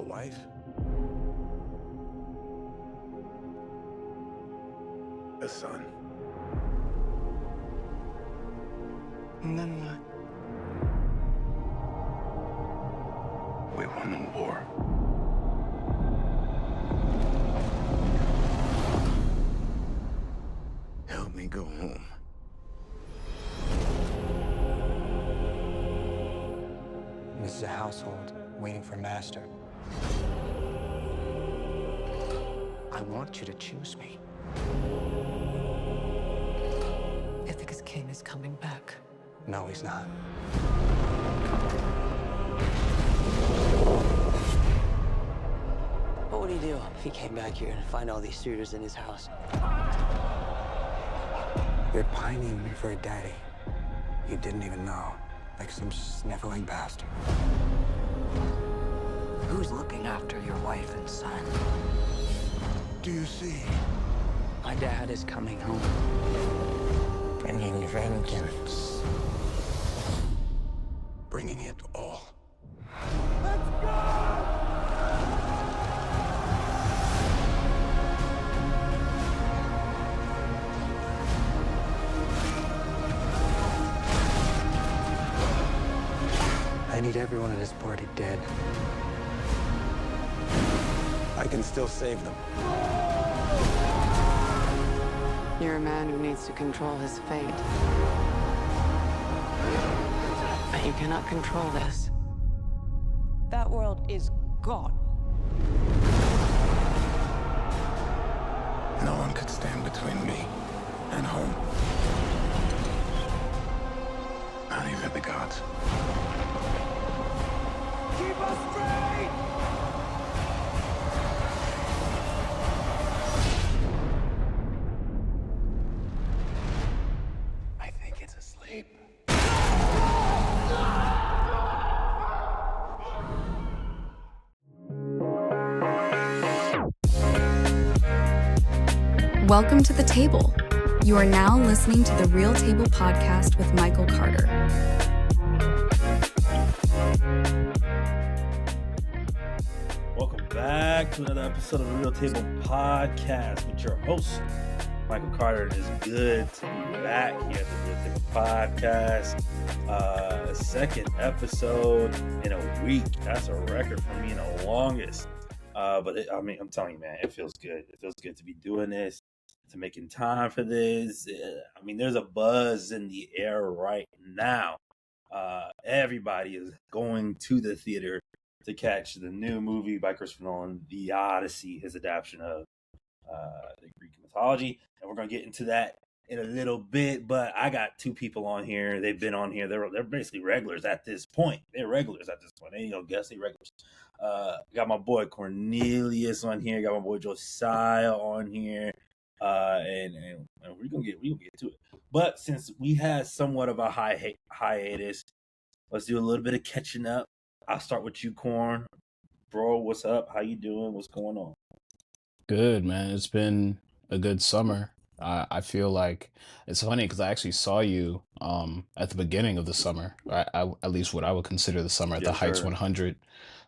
a wife. A son. And then what? We won the war. Help me go home. This is a household waiting for master. I want you to choose me. Ithaca's king is coming back. No, he's not. What would he do if he came back here and find all these suitors in his house? You're pining for a daddy you didn't even know, like some sniveling bastard. Who's looking after your wife and son? Do you see? My dad is coming home. Bringing vengeance. Bringing it all. I need everyone at this party dead. I can still save them. You're a man who needs to control his fate. But you cannot control this. That world is gone. No one could stand between me and home. Not even the gods. Keep us free! I think it's asleep. Welcome to The Table. You are now listening to the Real Table podcast with Michael Carter. Welcome back to another episode of the Real Table podcast with your host, Michael Carter. It is good to be back here at the Real Table podcast. Second episode in a week. That's a record for me in the longest. I'm telling you, man, it feels good. It feels good to be doing this, to making time for this. There's a buzz in the air right now. Everybody is going to the theater to catch the new movie by Christopher Nolan, The Odyssey, his adaptation of the Greek mythology. And we're going to get into that in a little bit, but I got two people on here. They've been on here. They're basically regulars at this point. They're regulars at this point. They ain't no guests, they regulars. Got my boy Cornelius on here. Got my boy Josiah on here. And we're gonna get to it. But since we had somewhat of a hiatus, let's do a little bit of catching up. I'll start with you, Corn. Bro, what's up? How you doing? What's going on? Good, man. It's been a good summer. I feel like it's funny because I actually saw you at the beginning of the summer, at least what I would consider the summer at the Yes, Heights sir. 100.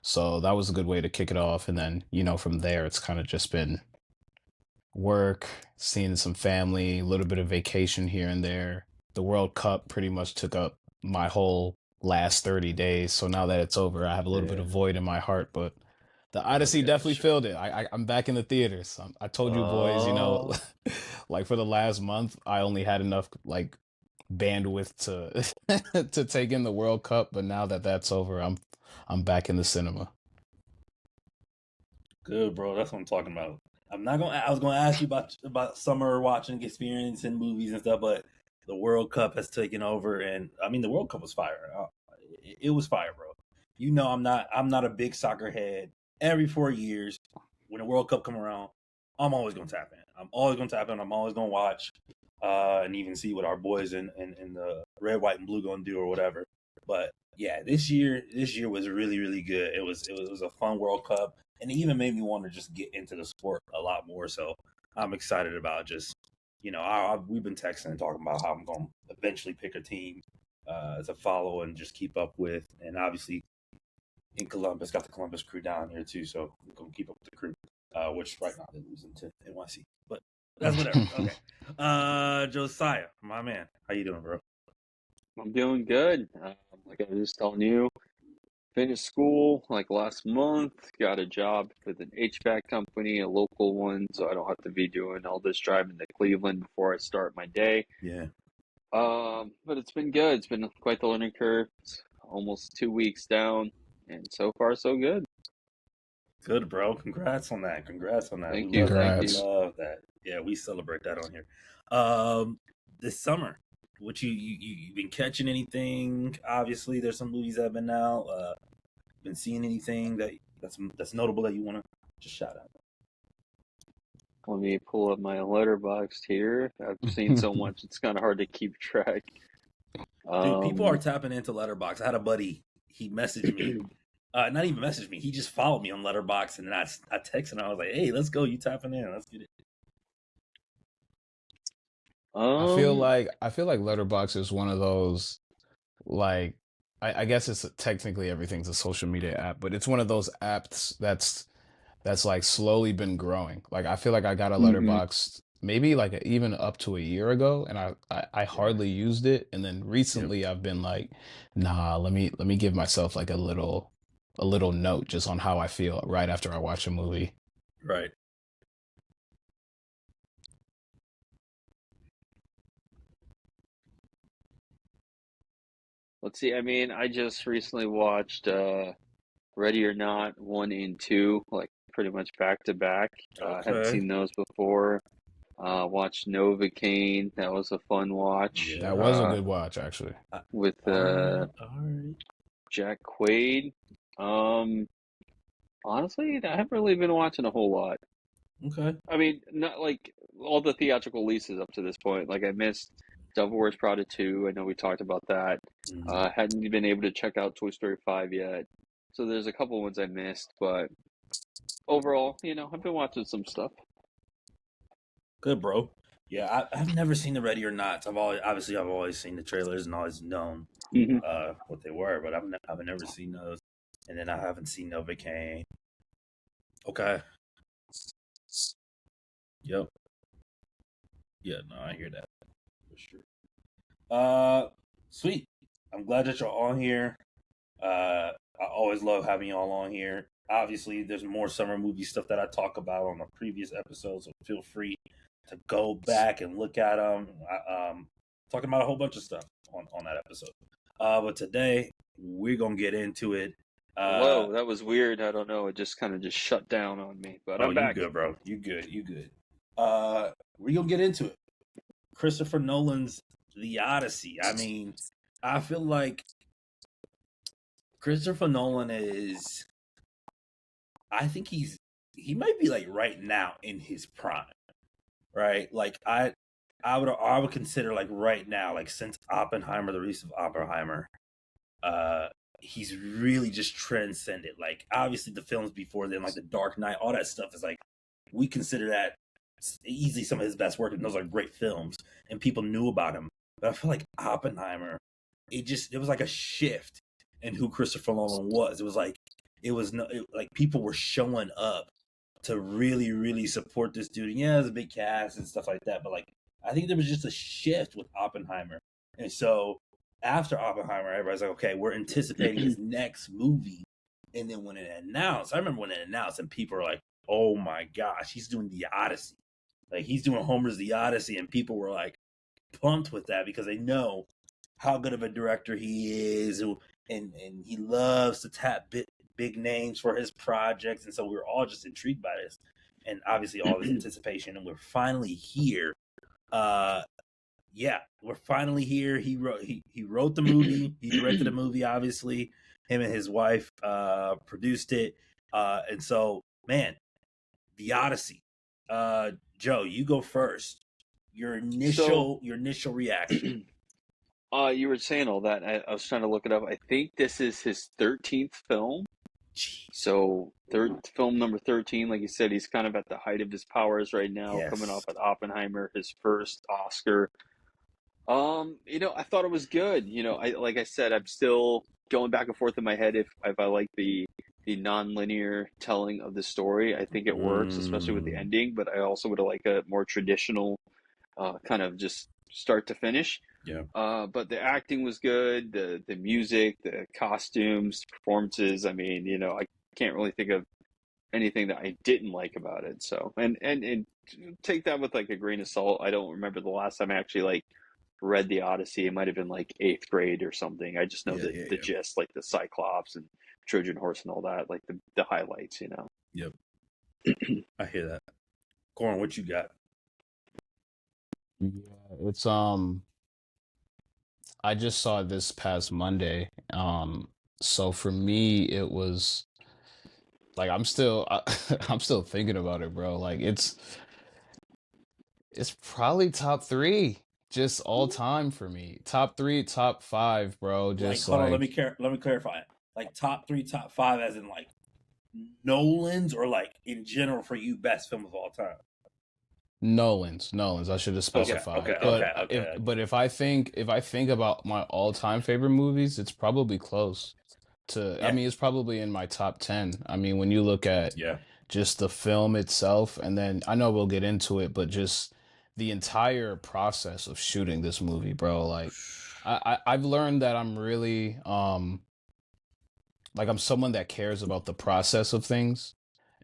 So that was a good way to kick it off. And then, from there, it's kind of just been work, seeing some family, a little bit of vacation here and there. The World Cup pretty much took up my whole last 30 days. So now that it's over, I have a little bit of void in my heart, but the Odyssey Okay, definitely sure. filled it. I'm back in the theaters. I told you boys, Oh. like for the last month, I only had enough like bandwidth to to take in the World Cup, but now that that's over, I'm back in the cinema. Good, bro. That's what I'm talking about. I was gonna ask you about summer watching experience in movies and stuff, but the World Cup has taken over, and the World Cup was fire. It was fire, bro. I'm not a big soccer head. Every 4 years, when the World Cup come around, I'm always gonna tap in. I'm always gonna watch, and even see what our boys in the red, white, and blue gonna do or whatever. But yeah, this year was really, really good. It was a fun World Cup, and it even made me want to just get into the sport a lot more. So I'm excited about just we've been texting and talking about how I'm going to eventually pick a team to follow and just keep up with, and obviously in Columbus. Got the Columbus Crew down here too, so we're gonna keep up with the Crew. Which right now they're losing to NYC, but that's whatever. Okay. Josiah, my man, how you doing, bro? I'm doing good. Like I was just telling you, finished school like last month, got a job with an HVAC company, a local one, so I don't have to be doing all this driving to Cleveland before I start my day. Yeah. But it's been good. It's been quite the learning curve. It's almost 2 weeks down, and so far so good. Good, bro. Congrats on that. Thank We you. love that. Thank We Congrats. you. love that. Yeah, we celebrate that on here. This summer, what you been catching anything? Obviously, there's some movies that have been out. Been seeing anything that's notable that you want to just shout out? Let me pull up my letterboxd here. I've seen so much, it's kind of hard to keep track. Dude, people are tapping into Letterboxd. I had a buddy. He messaged me. Not even messaged me. He just followed me on Letterboxd, and then I texted him. I was like, "Hey, let's go. You tapping in? Let's get it." I feel like Letterboxd is one of those, like, I guess it's technically everything's a social media app, but it's one of those apps that's like slowly been growing. Like I feel like I got a Letterboxd maybe like even up to a year ago, and I hardly used it, and then recently I've been like, nah, let me give myself like a little note just on how I feel right after I watch a movie. Right. Let's see. I mean, I just recently watched Ready or Not 1 and 2, like pretty much back to back. Hadn't Okay. seen those before. Watched Novocaine. That was a fun watch. That was a good watch, actually. With All right. Jack Quaid. Honestly, I haven't really been watching a whole lot. Okay. I mean, not like all the theatrical releases up to this point. Like I missed Devil Wears Prada 2. I know we talked about that. Hadn't been able to check out Toy Story 5 yet. So there's a couple ones I missed, but overall, I've been watching some stuff. Good, bro. Yeah, I've never seen the Ready or Not. I've always seen the trailers and always known what they were, but I've never seen those. And then I haven't seen Novocaine. Okay. Yep. Yeah, no, I hear that for sure. Sweet. I'm glad that you're on here. I always love having you all on here. Obviously, there's more summer movie stuff that I talk about on the previous episodes, so feel free to go back and look at them. Talking about a whole bunch of stuff on that episode. But today we're gonna get into it. Whoa, that was weird. I don't know. It just kind of just shut down on me. But I'm back. You good, bro. You good. We're gonna get into it. Christopher Nolan's The Odyssey. I mean, I feel like Christopher Nolan is. I think he might be like right now in his prime, right? Like I would consider like right now, like since Oppenheimer, the release of Oppenheimer, he's really just transcended. Like obviously the films before then, like The Dark Knight, all that stuff is like we consider that easily some of his best work, and those are great films, and people knew about him. But I feel like Oppenheimer, it was like a shift in who Christopher Nolan was. Like people were showing up to really, really support this dude. And yeah, there's a big cast and stuff like that, but like I think there was just a shift with Oppenheimer. And so after Oppenheimer, everybody's like, okay, we're anticipating his next movie. And then when it announced, I remember when it announced, and people were like, oh my gosh, he's doing The Odyssey. Like he's doing Homer's The Odyssey, and people were like pumped with that because they know how good of a director he is, and he loves to tap big names for his projects, and so we were all just intrigued by this, and obviously all this anticipation, and we're finally here. We're finally here. He wrote the movie, he directed the movie, obviously. Him and his wife produced it, and so man, The Odyssey. Joe, you go first. Your initial reaction. You were saying all that. I was trying to look it up. I think this is his 13th film. Jeez. So film number 13, like you said, he's kind of at the height of his powers right now, coming off at Oppenheimer, his first Oscar. I thought it was good. Like I said, I'm still going back and forth in my head if I like the non-linear telling of the story. I think it works, especially with the ending. But I also would like a more traditional kind of just start to finish. Yeah. But the acting was good. The music, the costumes, performances. I mean, I can't really think of anything that I didn't like about it. So, and take that with like a grain of salt. I don't remember the last time I actually like read the Odyssey. It might have been like 8th grade or something. I just know the gist, like the Cyclops and Trojan horse and all that, like the highlights. Yep. I hear that. Corn, what you got? Yeah, it's I just saw it this past Monday. So for me it was like I'm still I'm still thinking about it, bro. Like it's probably top 3 just all time for me. Top 3, top 5, bro. Just Hold on, let me clarify it. Like top 3, top 5 as in like Nolan's, or like in general for you best film of all time? Nolan's. I should have specified. Okay. But if I think about my all-time favorite movies, it's probably close to. Yeah. I mean, it's probably in my top 10. I mean, when you look at just the film itself, and then I know we'll get into it, but just the entire process of shooting this movie, bro. Like, I've learned that I'm really like I'm someone that cares about the process of things.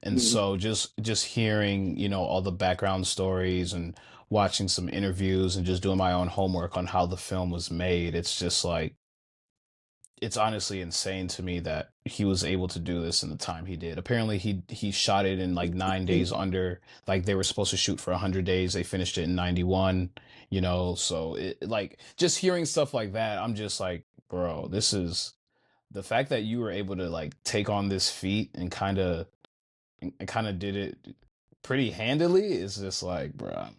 And so just hearing, all the background stories and watching some interviews and just doing my own homework on how the film was made, it's just like, it's honestly insane to me that he was able to do this in the time he did. Apparently he shot it in like 9 days under, like they were supposed to shoot for 100 days. They finished it in 91, so it, like just hearing stuff like that, I'm just like, bro, this is the fact that you were able to like take on this feat and kind of did it pretty handily is just like, bro.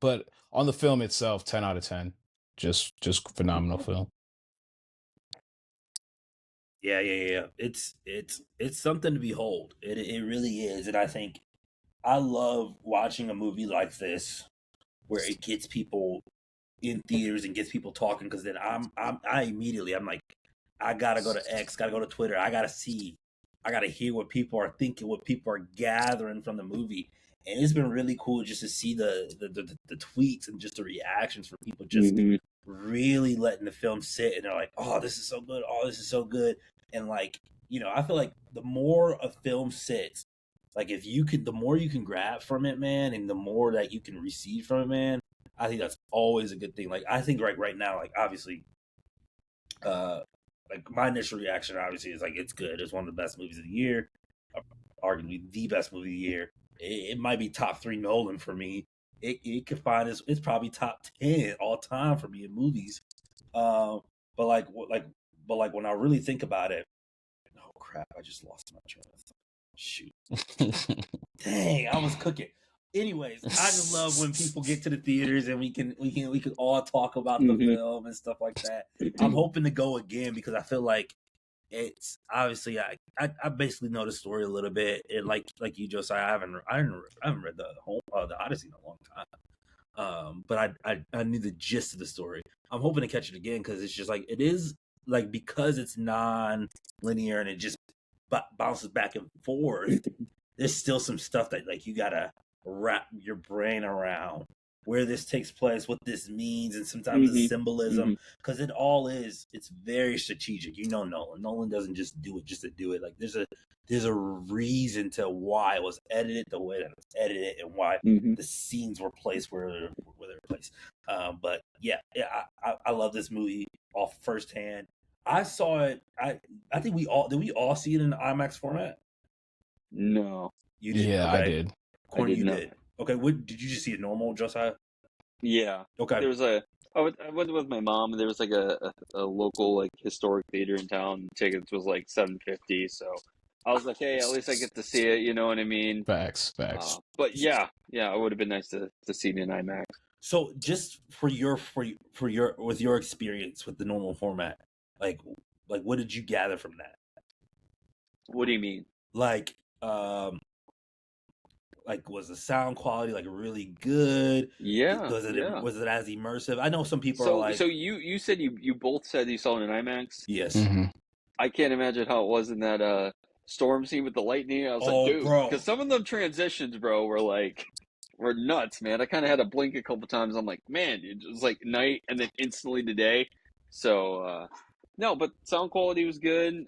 But on the film itself, 10 out of 10. Just phenomenal film. Yeah. It's something to behold. It really is. And I think I love watching a movie like this where it gets people in theaters and gets people talking, because then I'm like, I gotta go to X, gotta go to Twitter, I gotta hear what people are thinking, what people are gathering from the movie. And it's been really cool just to see the tweets and just the reactions from people just really letting the film sit, and they're like, oh, this is so good, oh, this is so good. And like, I feel like the more a film sits, like the more you can grab from it, man, and the more that you can receive from it, man, I think that's always a good thing. Like I think right now, like obviously like my initial reaction obviously is like, it's good. It's one of the best movies of the year, arguably the best movie of the year. It might be top 3 Nolan for me. It could find it's probably top 10 all time for me in movies. But when I really think about it, oh crap, I just lost my train of thought. Shoot, dang, I was cooking. Anyways, I just love when people get to the theaters and we can all talk about the film and stuff like that. I'm hoping to go again because I feel like it's obviously I basically know the story a little bit, and like you, Josiah, I haven't read the Odyssey in a long time. But I knew the gist of the story. I'm hoping to catch it again because it's just like, it is like, because it's non-linear and it just bounces back and forth. There's still some stuff that like you gotta wrap your brain around, where this takes place, what this means, and sometimes the symbolism, because it's very strategic. Nolan doesn't just do it just to do it. Like there's a reason to why it was edited the way that it was edited, and why the scenes were placed where they were placed. But yeah, I love this movie off firsthand. I saw it. I think we all see it in the IMAX format. No, you did. Yeah, okay. I did. Corny, you did. Okay, what did you just see it normal, Josiah? Yeah. Okay. There was I went with my mom, and there was like a local like historic theater in town. Tickets was like $7.50, so I was like, hey, at least I get to see it. You know what I mean? Facts. But yeah, it would have been nice to see it in IMAX. So just for your with your experience with the normal format, like what did you gather from that? What do you mean? Like was the sound quality like really good? Yeah. Was it as immersive? I know some people are like. So you said you both said you saw it in IMAX? Yes. I can't imagine how it was in that storm scene with the lightning. I was like, dude, bro. because some of them transitions, bro, were nuts, man. I kind of had to blink a couple times. I'm like, man, it was like night and then instantly to day. So no, but sound quality was good.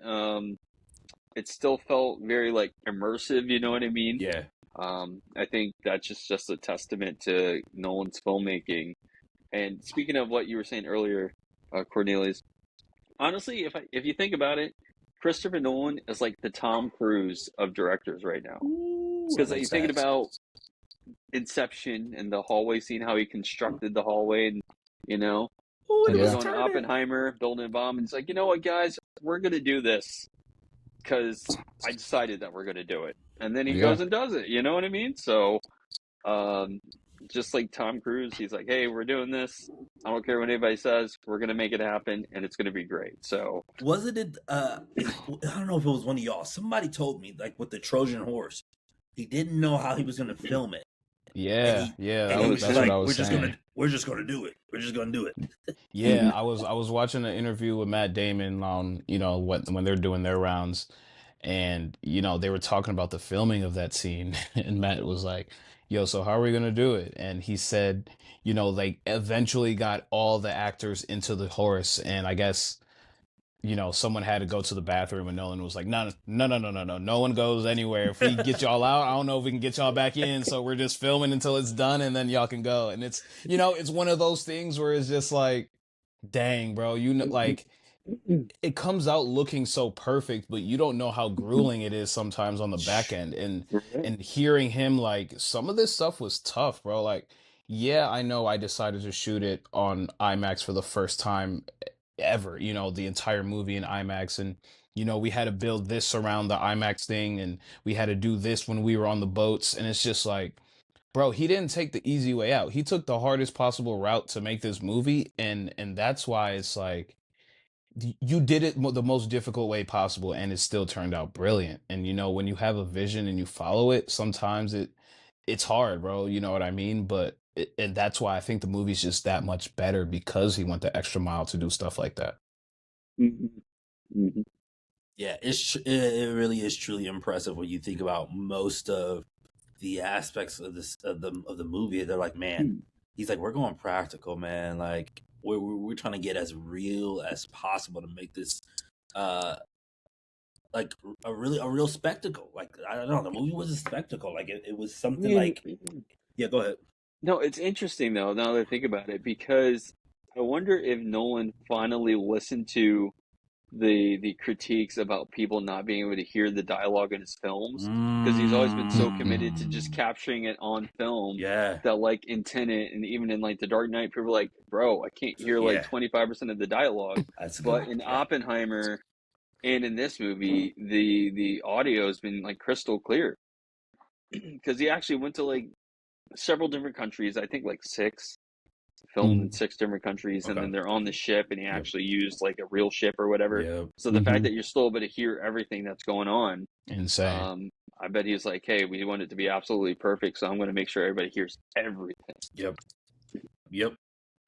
It still felt very like immersive. You know what I mean? Yeah. I think that's just a testament to Nolan's filmmaking. And speaking of what you were saying earlier, Cornelius, honestly, if you think about it, Christopher Nolan is like the Tom Cruise of directors right now. Because you're thinking about Inception and the hallway scene, how he constructed the hallway, and Ooh, and Yeah. then going to Oppenheimer, building a bomb, and it's like, you know what, guys, we're gonna do this because I decided that we're gonna do it, and then he Yeah. goes and does it. You know what I mean? So, just like Tom Cruise, he's like, hey, we're doing this. I don't care what anybody says. We're gonna make it happen, and it's gonna be great. So, Wasn't it? I don't know if it was one of y'all. Somebody told me, like with the Trojan horse, he didn't know how he was going to film it. Yeah, And he was that's like, what I was saying. we're just gonna do it. We're just gonna do it. Yeah, I was watching an interview with Matt Damon on, when they're doing their rounds, and they were talking about the filming of that scene, and Matt was like, "Yo, so how are we gonna do it?" And he said, they eventually got all the actors into the horse, and I guess someone had to go to the bathroom, and Nolan was like, no, no one goes anywhere. If we get y'all out, I don't know if we can get y'all back in. So we're just filming until it's done, and then y'all can go. And it's, it's one of those things where it's just like, dang, bro, like it comes out looking so perfect, but you don't know how grueling it is sometimes on the back end. And hearing him, like, some of this stuff was tough, bro. Like, yeah, I know I decided to shoot it on IMAX for the first time ever, the entire movie in IMAX. And, we had to build this around the IMAX thing, and we had to do this when we were on the boats. And it's just like, bro, he didn't take the easy way out. He took the hardest possible route to make this movie. And that's why it's like, you did it the most difficult way possible, and it still turned out brilliant. And, when you have a vision and you follow it, sometimes it's hard, bro. You know what I mean? But and that's why I think the movie's just that much better, because he went the extra mile to do stuff like that. Yeah, it really is truly impressive when you think about most of the aspects of the movie. They're like, man, he's like, we're going practical, man. Like we're trying to get as real as possible to make this like a real spectacle. Like, I don't know, the movie was a spectacle. Like it was something like, yeah, go ahead. No, it's interesting though, now that I think about it, because I wonder if Nolan finally listened to the critiques about people not being able to hear the dialogue in his films, because he's always been so committed to just capturing it on film. Yeah. That like in Tenet and even in like The Dark Knight, people are like, bro, I can't hear like 25% of the dialogue. But in Oppenheimer and in this movie, the audio has been like crystal clear, because he actually went to like several different countries. I think like 6, filmed in 6 different countries, and then they're on the ship, and he actually used like a real ship or whatever. So the fact that you're still able to hear everything that's going on, insane. I bet he's like, hey, we want it to be absolutely perfect, so I'm going to make sure everybody hears everything. Yep.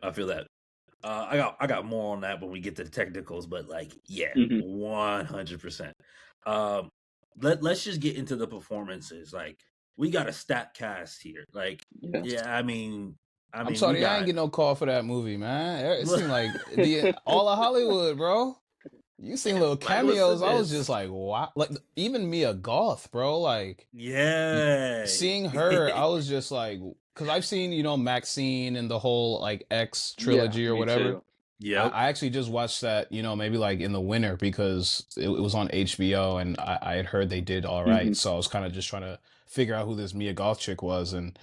I feel that. I got more on that when we get to the technicals, but like, 100%. Let's just get into the performances. Like, we got a stat cast here. Like, I mean, I'm sorry, I ain't get no call for that movie, man. It seemed like all of Hollywood, bro. You seen little cameos. I was just like, wow. Like, even Mia Goth, bro. Like, seeing her, I was just like, because I've seen, Maxine and the whole like X trilogy or whatever. I actually just watched that, maybe like in the winter, because it was on HBO, and I had heard they did all right. So I was kind of just trying to figure out who this Mia Goth chick was, and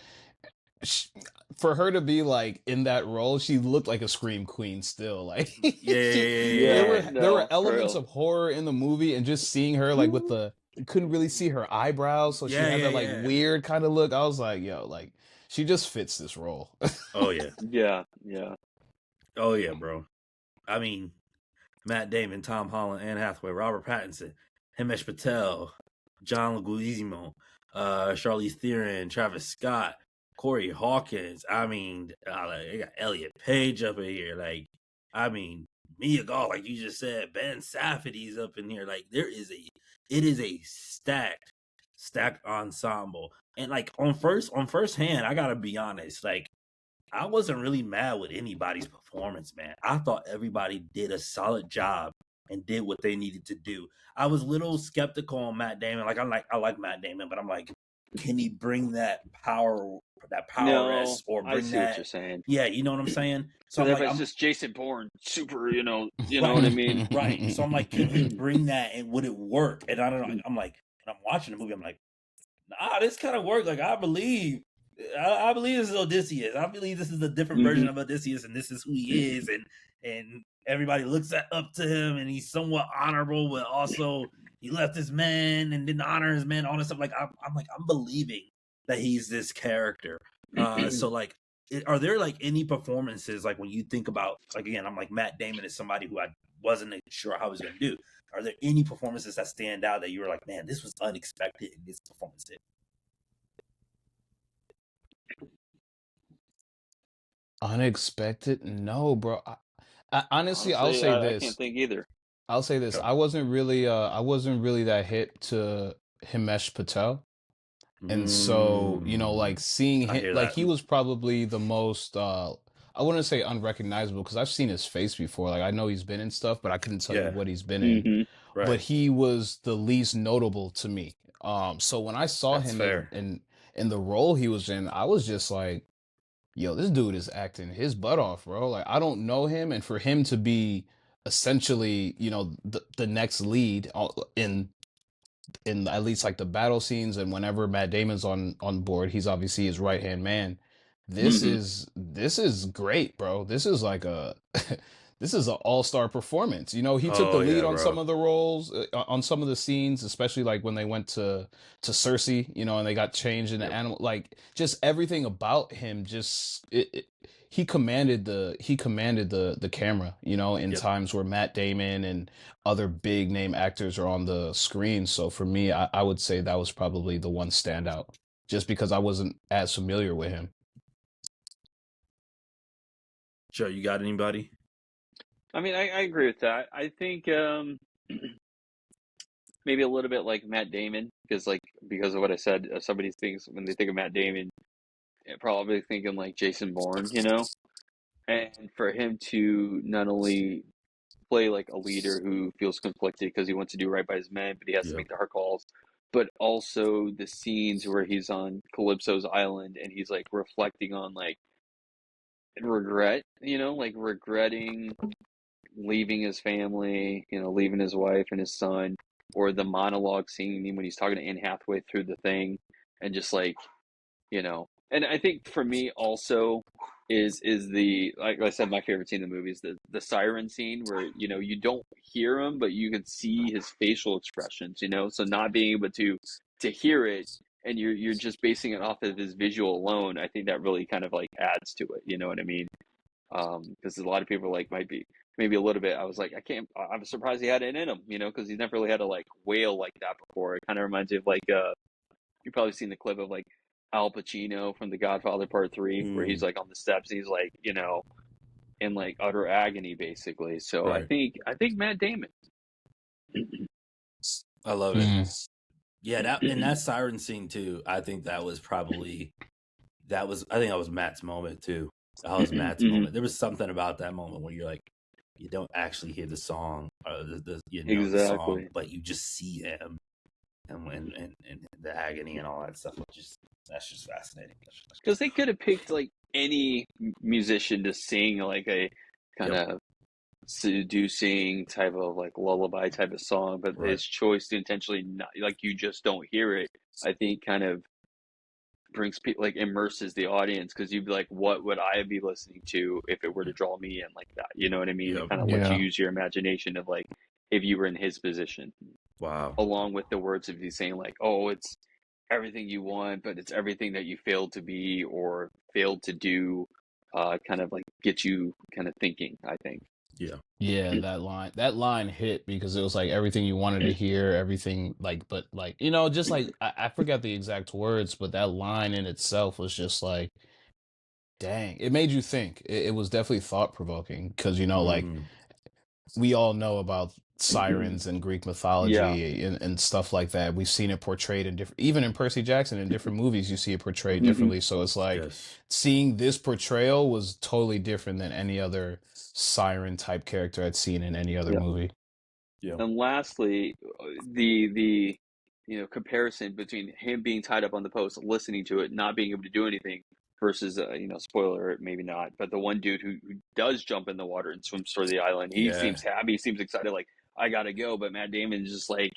for her to be like in that role, she looked like a scream queen still. Like, there were elements of horror in the movie, and just seeing her like with you couldn't really see her eyebrows, so she had that like weird kind of look. I was like, yo, like she just fits this role. Oh yeah. Yeah. Oh yeah, bro. I mean, Matt Damon, Tom Holland, Anne Hathaway, Robert Pattinson, Himesh Patel, John Leguizamo, Charlize Theron, Travis Scott, Corey Hawkins. I mean, they got Elliot Page up in here. Like, I mean, Mia Goth, like you just said, Ben Safdie's up in here. Like it is a stacked ensemble. And like on first hand, I gotta be honest, like I wasn't really mad with anybody's performance, man. I thought everybody did a solid job and did what they needed to do. I was a little skeptical on Matt Damon. Like I like Matt Damon, but I'm like, can he bring that power No, or I bring see what that? you're saying. Yeah, you know what I'm saying. So Because I'm like, everybody's just Jason Bourne, super, you know what I right, mean. right. So I'm like, could he bring that and would it work? And I don't know. I'm like, when I'm watching the movie, I'm like, nah, this kind of worked. Like I believe this is Odysseus. I believe this is a different version of Odysseus, and this is who he is, and everybody looks up to him, and he's somewhat honorable, but also he left his men and didn't honor his men, all this stuff. Like I'm believing that he's this character. So like, are there like any performances like when you think about like again, I'm like Matt Damon is somebody who I wasn't sure how he was going to do. Are there any performances that stand out that you were like, man, this was unexpected in this performance did? Unexpected? No, bro. Honestly, I'll Honestly, say I can't this. think either. I'll say this. Okay. I wasn't really that hit to Himesh Patel. And so, like seeing I him, hear like that. he was probably the most, I wouldn't say unrecognizable because I've seen his face before. Like I know he's been in stuff, but I couldn't tell you Yeah. what he's been in. But Right. he was the least notable to me. So when I saw That's him fair. in the role he was in, I was just like, yo, this dude is acting his butt off, bro. Like I don't know him, and for him to be essentially, the next lead in at least like the battle scenes and whenever Matt Damon's on board, he's obviously his right hand man. This is great, bro. This is like a this is an all-star performance. He took the Oh lead yeah, on some bro. of the roles, on some of the scenes, especially like when they went to Cersei, and they got changed into animal. Like just everything about him, he commanded the camera, in Yep. times where Matt Damon and other big name actors are on the screen. So for me, I would say that was probably the one standout, just because I wasn't as familiar with him. Joe, you got anybody? I mean, I agree with that. I think maybe a little bit like Matt Damon, because of what I said, somebody thinks when they think of Matt Damon, probably thinking like Jason Bourne, and for him to not only play like a leader who feels conflicted because he wants to do right by his men, but he has to Yeah. make the hard calls, but also the scenes where he's on Calypso's island and he's like reflecting on like regret, like regretting leaving his family, leaving his wife and his son, or the monologue scene when he's talking to Anne Hathaway through the thing, and just like, and I think for me also is the, like I said, my favorite scene in the movie is the siren scene where you don't hear him but you can see his facial expressions, so not being able to hear it and you're just basing it off of his visual alone, I think that really kind of like adds to it, you know what I mean? Because a lot of people like might be maybe a little bit. I was like, I'm surprised he had it in him, because he's never really had to like wail like that before. It kind of reminds me of like you've probably seen the clip of like Al Pacino from The Godfather Part 3, where he's like on the steps and he's like, in like utter agony basically. So Right. I think Matt Damon. I love it. Yeah, that siren scene too. I think that was Matt's moment too. That was Matt's moment. There was something about that moment where you're like, you don't actually hear the song or the Exactly. song, but you just see him and the agony and all that stuff. That's just fascinating. Because they could have picked like any musician to sing like a kind of seducing type of like lullaby type of song, but his choice to intentionally not, like, you just don't hear it, I think kind of brings people, like, immerses the audience, because you'd be like, what would I be listening to if it were to draw me in like that, you know what I mean? It kind of lets you use your imagination of like if you were in his position. Wow. Along with the words of you saying like, oh, it's everything you want, but it's everything that you failed to be or failed to do, kind of like get you kind of thinking, I think. Yeah, that line hit because it was like everything you wanted to hear, everything like, but like, just like, I forgot the exact words, but that line in itself was just like, dang, it made you think. It was definitely thought provoking because, like we all know about sirens and Greek Yeah. mythology and stuff like that. We've seen it portrayed in different, even in Percy Jackson, in different movies, you see it portrayed differently. So it's like Yes. seeing this portrayal was totally different than any other siren type character I'd seen in any other Yeah. movie. Yeah. And lastly, the comparison between him being tied up on the post, listening to it, not being able to do anything, versus spoiler, maybe not, but the one dude who does jump in the water and swims toward the island, he Yeah. seems happy, he seems excited, like, I gotta go. But Matt Damon is just like,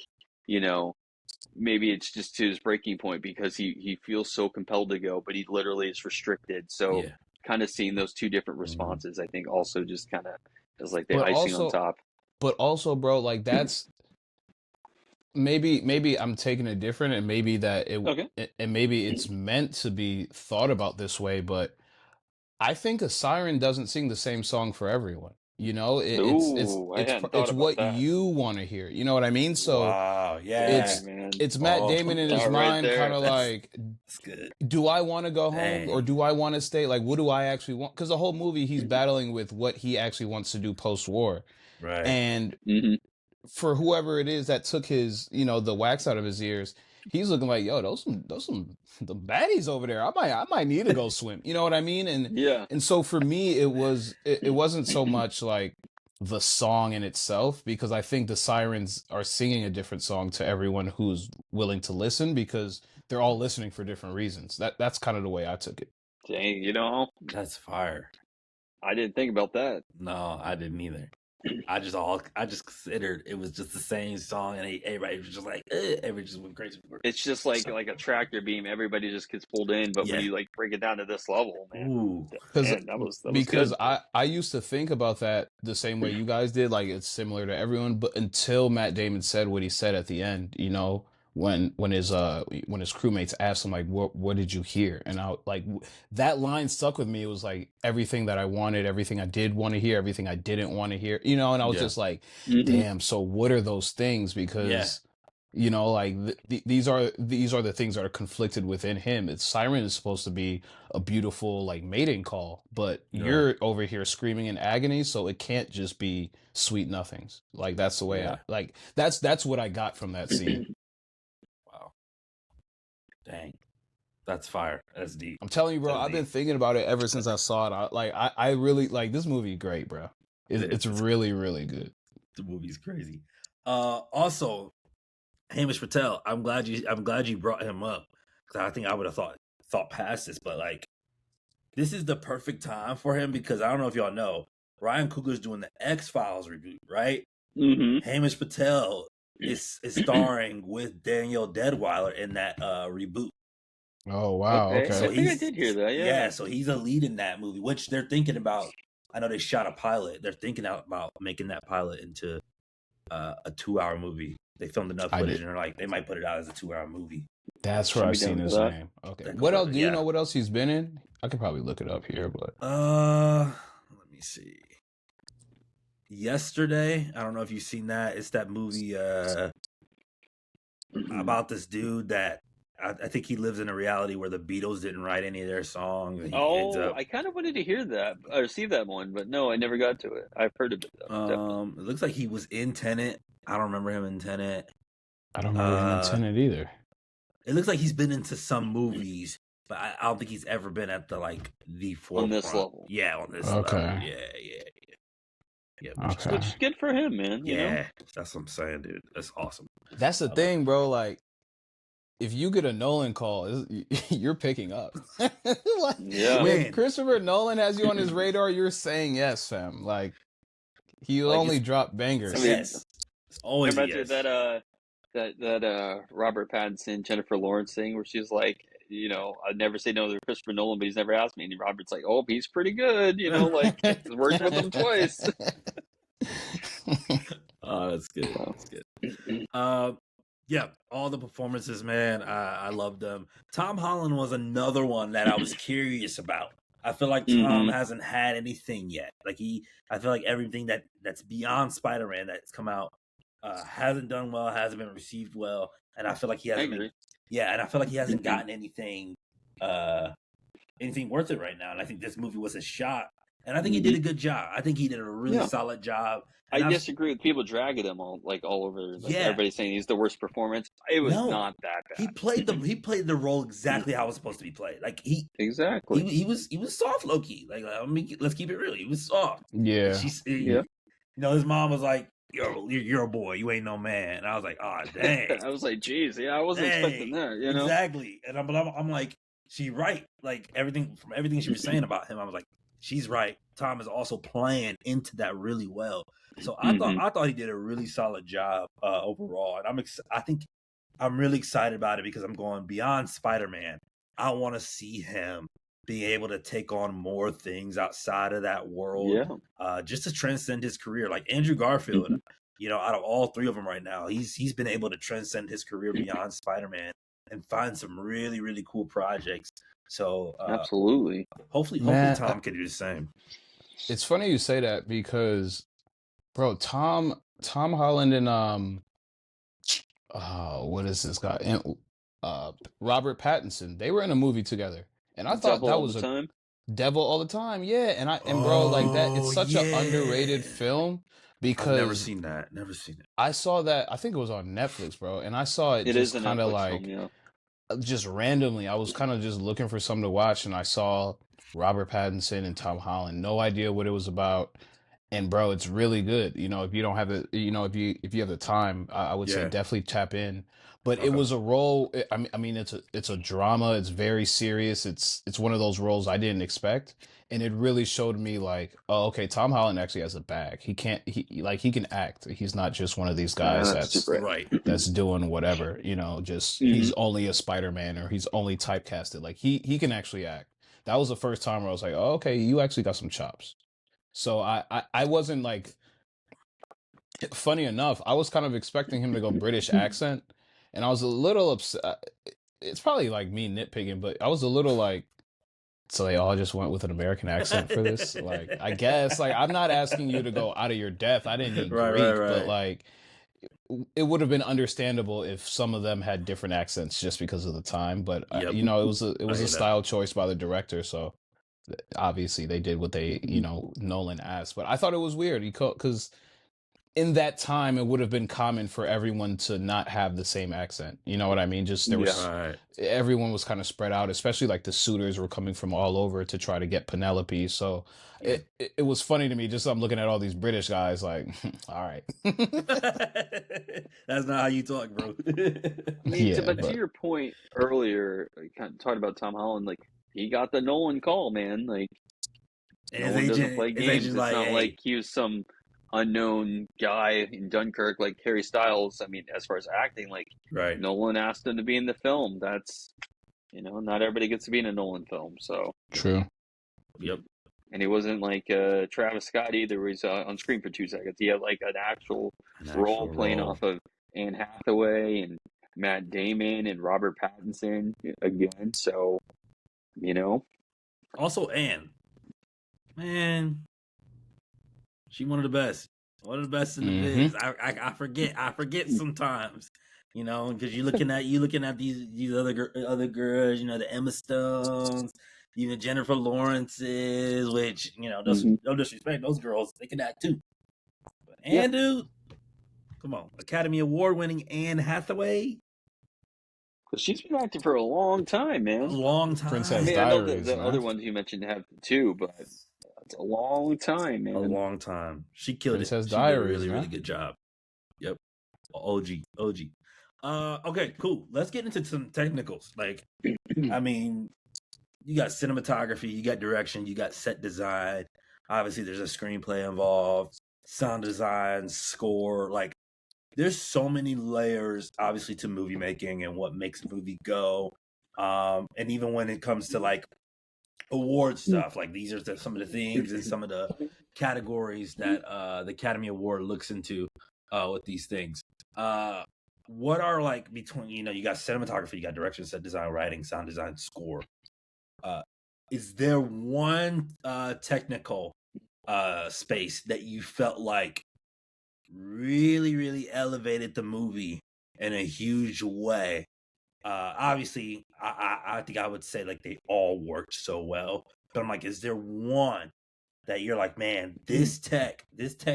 maybe it's just his breaking point because he feels so compelled to go, but he literally is restricted. So Yeah. kind of seeing those two different responses, I think also just kind of is like the But icing on also, top. bro, like that's maybe I'm taking it different, and maybe that Okay. and maybe it's meant to be thought about this way, but I think a siren doesn't sing the same song for everyone. Ooh, I hadn't thought it's about what that. you want to hear. You know what I mean? So Wow. Yeah. it's Dang, man. it's Matt Damon in his All right mind, there. kind of like, That's good. do I want to go home Dang. or do I want to stay? Like, what do I actually want? Because the whole movie, he's battling with what he actually wants to do post-war. Right. And Mm-hmm. for whoever it is that took his, the wax out of his ears, he's looking like, yo, those some the baddies over there. I might need to go swim. You know what I mean? Yeah. And so for me, it wasn't so much like the song in itself, because I think the sirens are singing a different song to everyone who's willing to listen, because they're all listening for different reasons. That's kind of the way I took it. Dang, That's fire. I didn't think about that. No, I didn't either. I just considered it was just the same song, and everybody was just like, everybody just went crazy for it. It's just like a tractor beam. Everybody just gets pulled in, but when you like break it down to this level, man, Ooh. man, that was Because good. I used to think about that the same way you guys did, like it's similar to everyone, but until Matt Damon said what he said at the end, when his crewmates asked him like, what did you hear? And that line stuck with me. It was like everything that I wanted, everything I did want to hear, everything I didn't want to hear, and I was just like, damn, so what are those things? Because like these are the things that are conflicted within him. It's siren is supposed to be a beautiful like mating call, but you're over here screaming in agony, so it can't just be sweet nothings. Like that's the way that's what I got from that scene. Wow. Dang. That's fire. That's deep. I'm telling you, bro, I've been thinking about it ever since I saw it. I really like this movie. Great, bro. It's really, really good. The movie's crazy. Also, Hamish Patel. I'm glad you brought him up, because I think I would have thought past this, but like, this is the perfect time for him, because I don't know if y'all know, Ryan Coogler's doing the X-Files reboot, right? Mm-hmm. Hamish Patel is starring with Danielle Deadwyler in that reboot. Oh wow! Okay. So I think I did hear that. Yeah. So he's a lead in that movie, which they're thinking about. I know they shot a pilot. They're thinking about making that pilot into a 2-hour movie. They filmed enough footage, and they're like, they might put it out as a 2-hour movie. That's where I've seen his name. Okay. What else? Do you know what else he's been in? I could probably look it up here, but let me see. Yesterday, I don't know if you've seen that. It's that movie about this dude that I think he lives in a reality where the Beatles didn't write any of their songs. I kind of wanted to hear that or see that one, but no, I never got to it. I've heard of it though. It looks like he was in Tenet. I don't remember him in Tenet. I don't remember him in Tenet either. It looks like he's been into some movies, but I don't think he's ever been at the forefront. On this level. Yeah, on this level. Yeah. Which is good for him, man. Yeah, that's what I'm saying, dude. That's awesome. That's the thing, bro. Like, if you get a Nolan call, you're picking up. If Christopher Nolan has you on his radar, you're saying yes, fam. Like, he'll only drop bangers. Yes. It's always yes. That Robert Pattinson, Jennifer Lawrence thing where she's like, I'd never say no to Christopher Nolan, but he's never asked me. And Robert's like, oh, he's pretty good. Like, worked with him twice. Oh, that's good. That's good. Yeah, all the performances, man, I loved them. Tom Holland was another one that I was curious about. I feel like Tom hasn't had anything yet. I feel like everything that's beyond Spider-Man that's come out hasn't done well, hasn't been received well, and I feel like he hasn't and I feel like he hasn't gotten anything worth it right now. And I think this movie was a shot And I think he did a good job. I think he did a really solid job. And I disagree with people dragging him all over. Like Yeah. everybody's saying he's the worst performance. It was not that bad. He played the role exactly how it was supposed to be played. Like he was soft, low key. Like I mean, let's keep it real. He was soft. Yeah. You know, his mom was like, "You're a boy. You ain't no man." And I was like, "Oh dang." I was like, "Geez, yeah, I wasn't expecting that." You know, exactly. And I'm like, she right. Like everything she was saying about him, I was like, she's right. Tom is also playing into that really well. So I thought he did a really solid job overall, and I think I'm really excited about it because I'm going beyond Spider-Man. I want to see him being able to take on more things outside of that world, just to transcend his career. Like Andrew Garfield, you know, out of all three of them right now, he's been able to transcend his career beyond Spider-Man and find some really, really cool projects. So absolutely, hopefully Tom can do the same. It's funny you say that because, bro, Tom Holland and what is this guy? And Robert Pattinson. They were in a movie together, and I thought that was Devil All the Time. Yeah, and bro, like that. It's such an underrated film because I've never seen that. Never seen it. I saw that. I think it was on Netflix, bro, and I saw it just kind of like just randomly. I was kind of just looking for something to watch, and I saw Robert Pattinson and Tom Holland. No idea what it was about. And bro, it's really good. You know, if you don't have the, you know, if you have the time, I would say definitely tap in. But it was a role. I mean, it's a drama. It's very serious. It's one of those roles I didn't expect, and it really showed me like, oh, okay, Tom Holland actually has a bag. He can act. He's not just one of these guys that's doing whatever. You know, just he's only a Spider-Man or he's only typecasted. Like he can actually act. That was the first time where I was like, oh, okay, you actually got some chops. So I wasn't like, funny enough, I was kind of expecting him to go British accent, and I was a little upset. It's probably like me nitpicking, but I was a little like, so they all just went with an American accent for this? Like, I guess, like, I'm not asking you to go out of your depth. I didn't need Greek, but like, it would have been understandable if some of them had different accents just because of the time. But you know, it was a style choice by the director, so obviously they did what they, you know, Nolan asked. But I thought it was weird because in that time it would have been common for everyone to not have the same accent. You know what I mean? Just there was everyone was kind of spread out, especially like the suitors were coming from all over to try to get Penelope. So it was funny to me. Just I'm looking at all these British guys like, all right. That's not how you talk, bro. But to your point earlier, kind of talking about Tom Holland, like, he got the Nolan call, man. Like, Nolan doesn't play games. It's not like he was some unknown guy in Dunkirk like Harry Styles. I mean, as far as acting, like, Nolan asked him to be in the film. That's, you know, not everybody gets to be in a Nolan film. So true. Yep. And he wasn't like Travis Scott either. He was on screen for 2 seconds. He had like an actual role playing off of Anne Hathaway and Matt Damon and Robert Pattinson again. So, you know. Also, Anne, man, she one of the best. One of the best in the biz. I forget sometimes, you know, because you're looking at these other girls, you know, the Emma Stones, even Jennifer Lawrence's, which, you know, no disrespect, those girls, they can act too. But Anne, dude, come on, Academy Award winning Anne Hathaway. Because she's been acting for a long time, man. A long time. Princess I Diaries, know the other ones you mentioned have too, but it's a long time, man. A long time. She killed Princess it. She Diaries, did a really, really good job. Yep. OG. Okay, cool. Let's get into some technicals. Like, I mean, you got cinematography, you got direction, you got set design. Obviously, there's a screenplay involved, sound design, score. Like, there's so many layers, obviously, to movie making and what makes a movie go. And even when it comes to like award stuff, like these are some of the things and some of the categories that the Academy Award looks into with these things. What are like between, you know, you got cinematography, you got direction, set design, writing, sound design, score. Is there one technical space that you felt like really, really elevated the movie in a huge way? Obviously, I think I would say like they all worked so well, but I'm like, is there one that you're like, man, this tech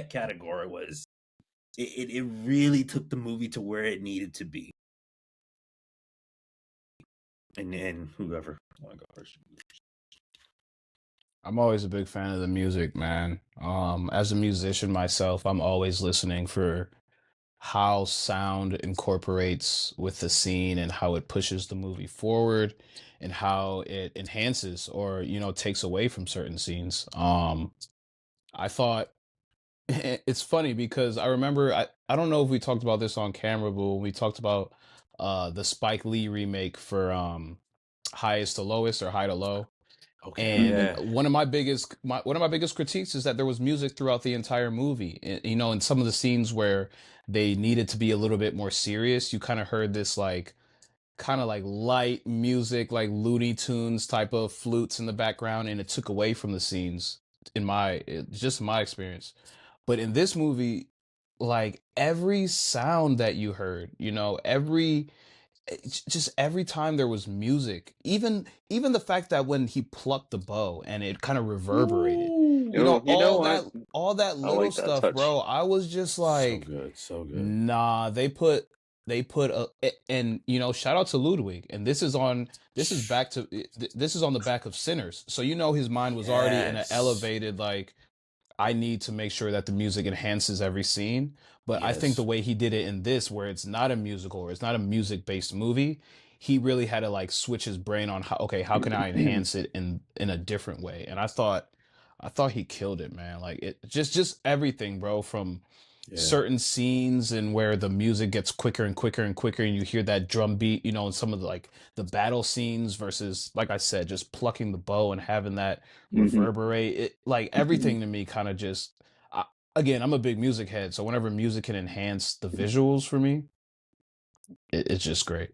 category was it really took the movie to where it needed to be. And then whoever want to go first. I'm always a big fan of the music, man. As a musician myself, I'm always listening for how sound incorporates with the scene and how it pushes the movie forward and how it enhances or, takes away from certain scenes. I thought it's funny because I remember I don't know if we talked about this on camera, but when we talked about the Spike Lee remake for Highest to Lowest or High to Low. Okay. And one of my biggest critiques is that there was music throughout the entire movie. In some of the scenes where they needed to be a little bit more serious, you kind of heard this kind of like light music, like Looney Tunes type of flutes in the background, and it took away from the scenes just my experience. But in this movie, like every sound that you heard, just every time there was music, even the fact that when he plucked the bow and it kind of reverberated, all that little like that stuff, touch. bro. I was just like, so good. nah, they put and shout out to Ludwig, and this is on the back of Sinners, so his mind was already in an elevated, like, I need to make sure that the music enhances every scene. But I think the way he did it in this, where it's not a musical or it's not a music based movie, he really had to like switch his brain on how can I enhance it in a different way. And I thought he killed it, man. Like it just everything, bro, from certain scenes and where the music gets quicker and quicker and quicker, and you hear that drum beat, in some of the battle scenes versus, like I said, just plucking the bow and having that reverberate. It, like, everything to me kind of just, again, I'm a big music head, so whenever music can enhance the visuals for me, it's just great.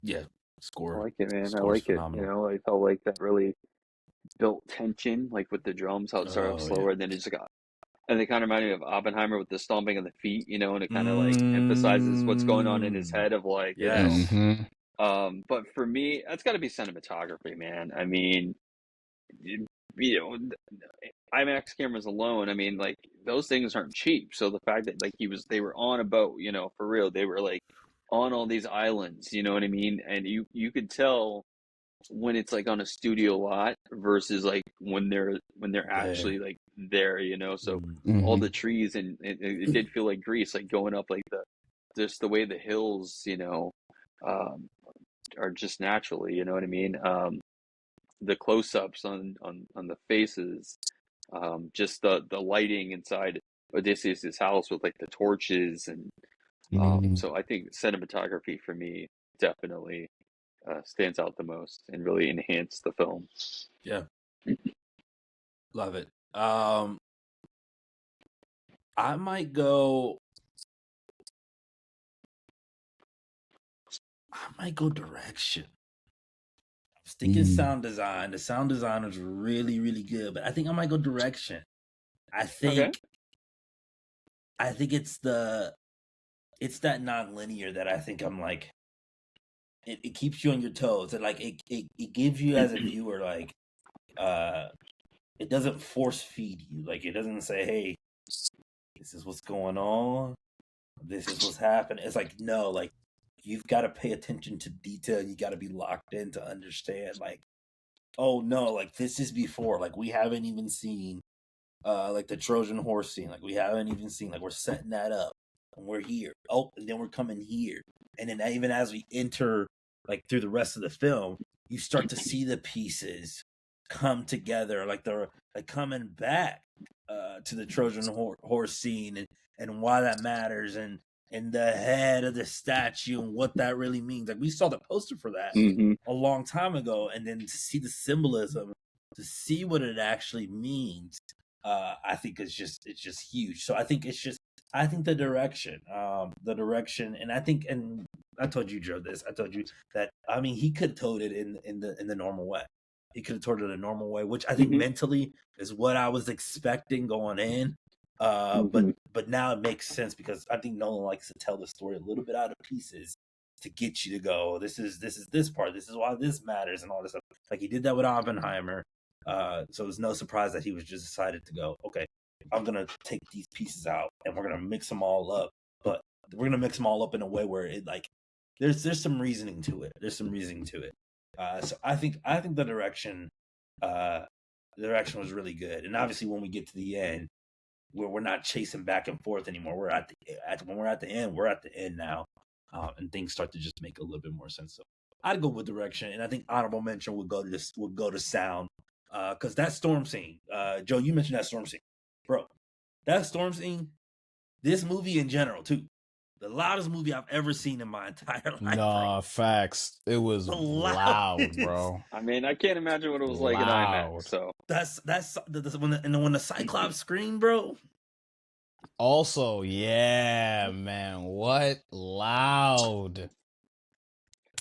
Yeah. Score. I like it, man. I like phenomenal. it. I felt like that really built tension, like with the drums, how it started off slower, and then it just got. And they kind of remind me of Oppenheimer with the stomping of the feet, and it kind of like emphasizes what's going on in his head of like, But for me, that's got to be cinematography, man. I mean, IMAX cameras alone. I mean, like those things aren't cheap. So the fact that like they were on a boat, for real, they were like on all these islands. You know what I mean? And you could tell when it's like on a studio lot versus like when they're actually like there, so all the trees and it did feel like Greece, like going up like just the way the hills, are just naturally, you know what I mean? The close-ups on the faces, just the lighting inside Odysseus's house with like the torches and so I think cinematography for me definitely stands out the most and really enhanced the film. Yeah. Love it. I might go direction. I was thinking sound design. The sound design was really, really good, but I think I might go direction. I think it's that non-linear that I think I'm like, it keeps you on your toes, and like it gives you as a viewer like it doesn't force feed you, like it doesn't say, hey, this is what's going on, this is what's happening. It's like, no, like you've got to pay attention to detail, you got to be locked in to understand, like, oh no, like this is before, like we haven't even seen like the Trojan horse scene, like we haven't even seen, like we're setting that up and we're here, oh, and then we're coming here, and then even as we enter like through the rest of the film, you start to see the pieces come together, like they're like coming back to the Trojan horse scene, and why that matters, and the head of the statue and what that really means. Like we saw the poster for that a long time ago, and then to see the symbolism, to see what it actually means, I think it's just huge. So I think the direction, and I think, and I told you, Joe, this. I told you that, I mean, he could have told it in the normal way. He could have told it a normal way, which I think mentally is what I was expecting going in. But now it makes sense because I think Nolan likes to tell the story a little bit out of pieces to get you to go, this is this part, this is why this matters, and all this stuff. Like he did that with Oppenheimer. So it's no surprise that he was just decided to go, okay, I'm gonna take these pieces out and we're gonna mix them all up, but we're gonna mix them all up in a way where it like there's some reasoning to it. There's some reasoning to it. So I think the direction was really good, and obviously when we get to the end, we're not chasing back and forth anymore. When we're at the end, we're at the end now, and things start to just make a little bit more sense. So I'd go with direction, and I think honorable mention would go to sound, because that storm scene, Joe, you mentioned that storm scene, bro. That storm scene, this movie in general too, the loudest movie I've ever seen in my entire life. Nah, bro. Facts. It was loud, bro. I mean, I can't imagine what it was like in IMAX. So that's when the Cyclops screamed, bro. Also, yeah, man, what loud.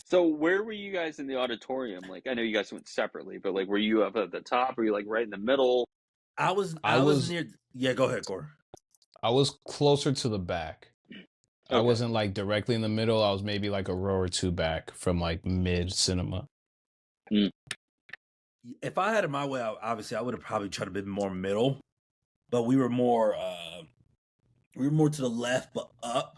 So where were you guys in the auditorium? Like, I know you guys went separately, but like, were you up at the top? Were you like right in the middle? I was near. Yeah, go ahead, Cor. I was closer to the back. I wasn't like directly in the middle. I was maybe like a row or two back from like mid cinema. If I had it my way, obviously I would have probably tried to be more middle, but we were more to the left but up.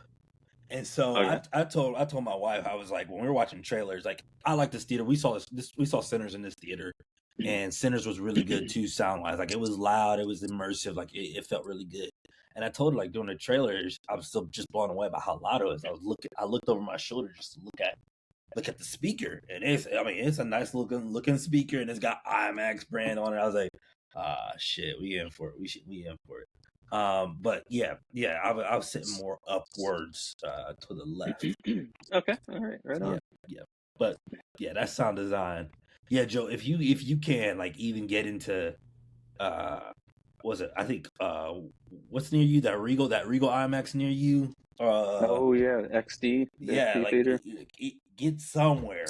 And so I told my wife, I was like, when we were watching trailers, like I like this theater. We saw Sinners in this theater, and Sinners was really good too, sound wise. Like it was loud, it was immersive, like it felt really good. And I told her, like during the trailers, I was still just blown away by how loud it was. I looked over my shoulder just to look at the speaker, and it's a nice looking speaker, and it's got IMAX brand on it. I was like, shit, we in for it. We in for it. But yeah, I was sitting more upwards to the left. Okay, all right, right on. Yeah, but yeah, that sound design. Yeah, Joe, if you can like even get into was it? I think what's near you? That Regal IMAX near you? Oh yeah, XD. Yeah, like theater. Get somewhere.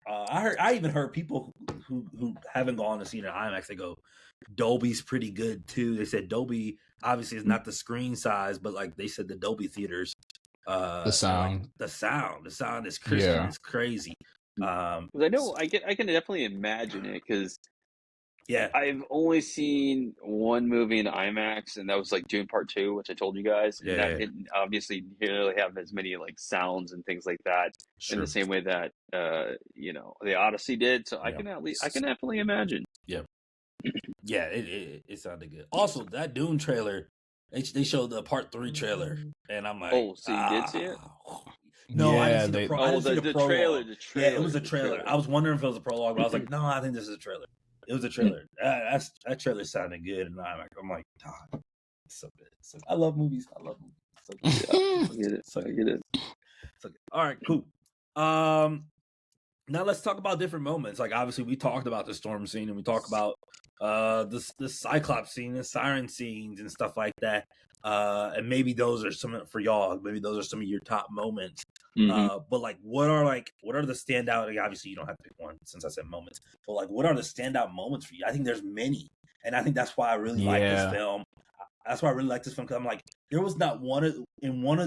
I even heard people who haven't gone to see it in IMAX. They go, Dolby's pretty good too. They said Dolby obviously is not the screen size, but like they said the Dolby theaters, the sound is crisp. Yeah. It's crazy. I know I can definitely imagine it because yeah, I've only seen one movie in IMAX, and that was like Dune Part 2, which I told you guys. And that didn't obviously really have as many like sounds and things like that in the same way that the Odyssey did. So I can definitely imagine. Yeah. Yeah, it sounded good. Also, that Dune trailer, they showed the Part 3 trailer, and I'm like, oh, so you did see it? No, yeah, I didn't see the prologue. The trailer. Yeah, it was a trailer. I was wondering if it was a prologue, but I was like, no, I think this is a trailer. It was a trailer. That trailer sounded good, and I'm like, God, it's so good. So I love movies. So good. I get it. So good. All right, cool. Now let's talk about different moments. Like obviously, we talked about the storm scene, and we talked about the Cyclops scene, the siren scenes, and stuff like that. And maybe those are some for y'all. Maybe those are some of your top moments. Mm-hmm. But like, what are the standout? Like, obviously, you don't have to pick one since I said moments. But like, what are the standout moments for you? I think there's many, and I think that's why I really like this film. That's why I really like this film because I'm like, there was not one of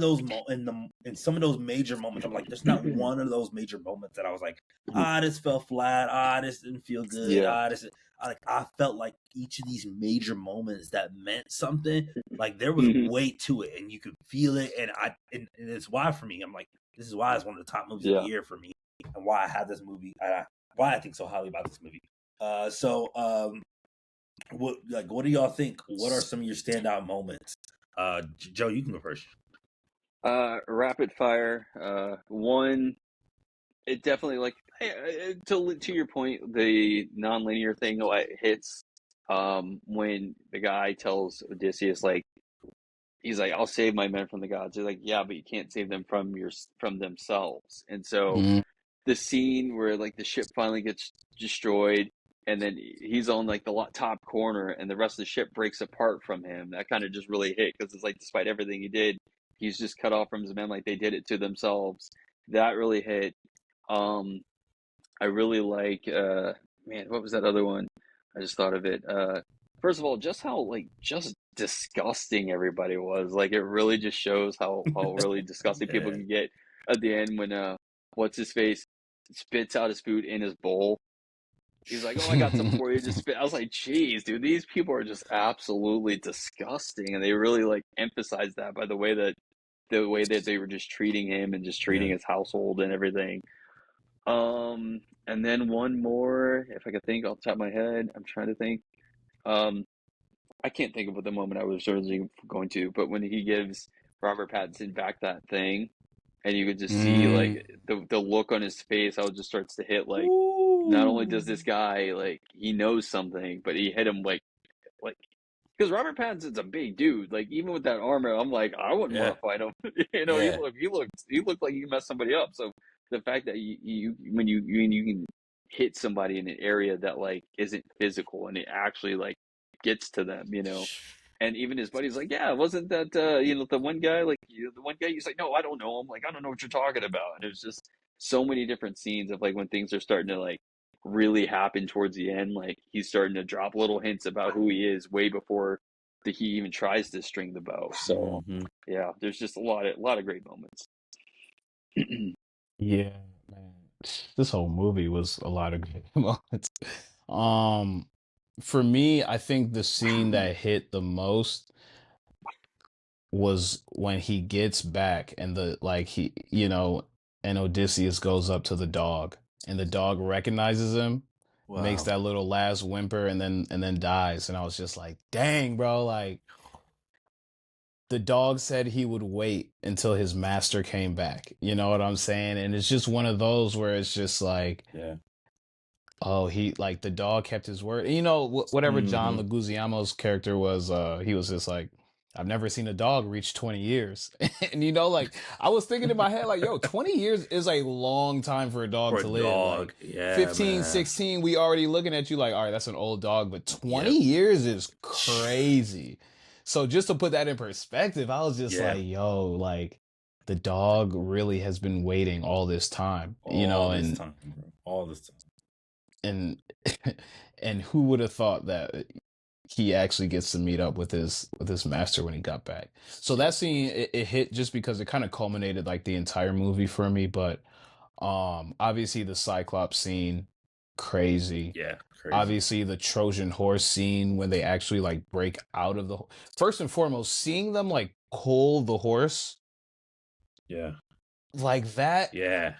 those in some of those major moments. I'm like, there's not one of those major moments that I was like, this fell flat. This didn't feel good. Yeah. I felt like each of these major moments that meant something. Like there was weight to it, and you could feel it. And it's why for me, I'm like, this is why it's one of the top movies of the year for me, and why I have this movie. Why I think so highly about this movie. What do y'all think? What are some of your standout moments? Joe, you can go first. Rapid fire. One, it definitely like to your point, the non-linear thing hits when the guy tells Odysseus he's like, I'll save my men from the gods. They're like, yeah, but you can't save them from themselves. And so the scene where like the ship finally gets destroyed, and then he's on like the top corner, and the rest of the ship breaks apart from him. That kind of just really hit because it's like, despite everything he did, he's just cut off from his men, like they did it to themselves. That really hit. I really like, what was that other one? I just thought of it. First of all, just how just disgusting everybody was. Like it really just shows how really disgusting people can get at the end when what's his face spits out his food in his bowl. He's like, "Oh, I got some for you." Just spit. I was like, "Geez, dude, these people are just absolutely disgusting," and they really like emphasized that by the way that they were just treating him and just treating his household and everything. And then one more, if I could think off the top of my head, I'm trying to think. Um, I can't think of what the moment I was originally going to, but when he gives Robert Pattinson back that thing, and you could just see like Mm. the look on his face, how it just starts to hit. Like, not only does Ooh. this guy like he knows something, but he hit him like because Robert Pattinson's a big dude. Like even with that armor, I'm like I wouldn't want Yeah. to fight him. Yeah. He looked like he messed somebody up. So the fact that you can hit somebody in an area that like isn't physical and it actually like gets to them, And even his buddy's like, yeah, wasn't that the one guy the one guy? He's like, no, I don't know him. Like I don't know what you're talking about. And it was just so many different scenes of like when things are starting to like really happen towards the end. Like he's starting to drop little hints about who he is way before he even tries to string the bow. So Mm-hmm. yeah, there's just a lot of great moments. Yeah, man. This whole movie was a lot of great moments. Um, for me, I think the scene that hit the most was when he gets back and and Odysseus goes up to the dog and the dog recognizes him, makes Wow. that little last whimper and then dies. And I was just like, dang, bro, like the dog said he would wait until his master came back. You know what I'm saying? And it's just one of those where it's just like, Yeah. oh, he like the dog kept his word. Whatever John Mm-hmm. Leguizamo's character was, he was just like, I've never seen a dog reach 20 years. And like I was thinking in my head, like, yo, 20 years is a long time for a dog For a to live. dog. Like Yeah, 15, man. 16, we already looking at you like, all right, that's an old dog, but 20 Yep. years is crazy. So just to put that in perspective, I was just Yeah. like, yo, like the dog really has been waiting all this time, All this and time, bro. All this time. and and who would have thought that he actually gets to meet up with his master when he got back. So that scene, it hit just because it kind of culminated like the entire movie for me. But obviously the Cyclops scene, crazy. Yeah, crazy. Obviously the Trojan horse scene when they actually like break out of the first and foremost, seeing them like pull the horse Yeah. like that. Yeah.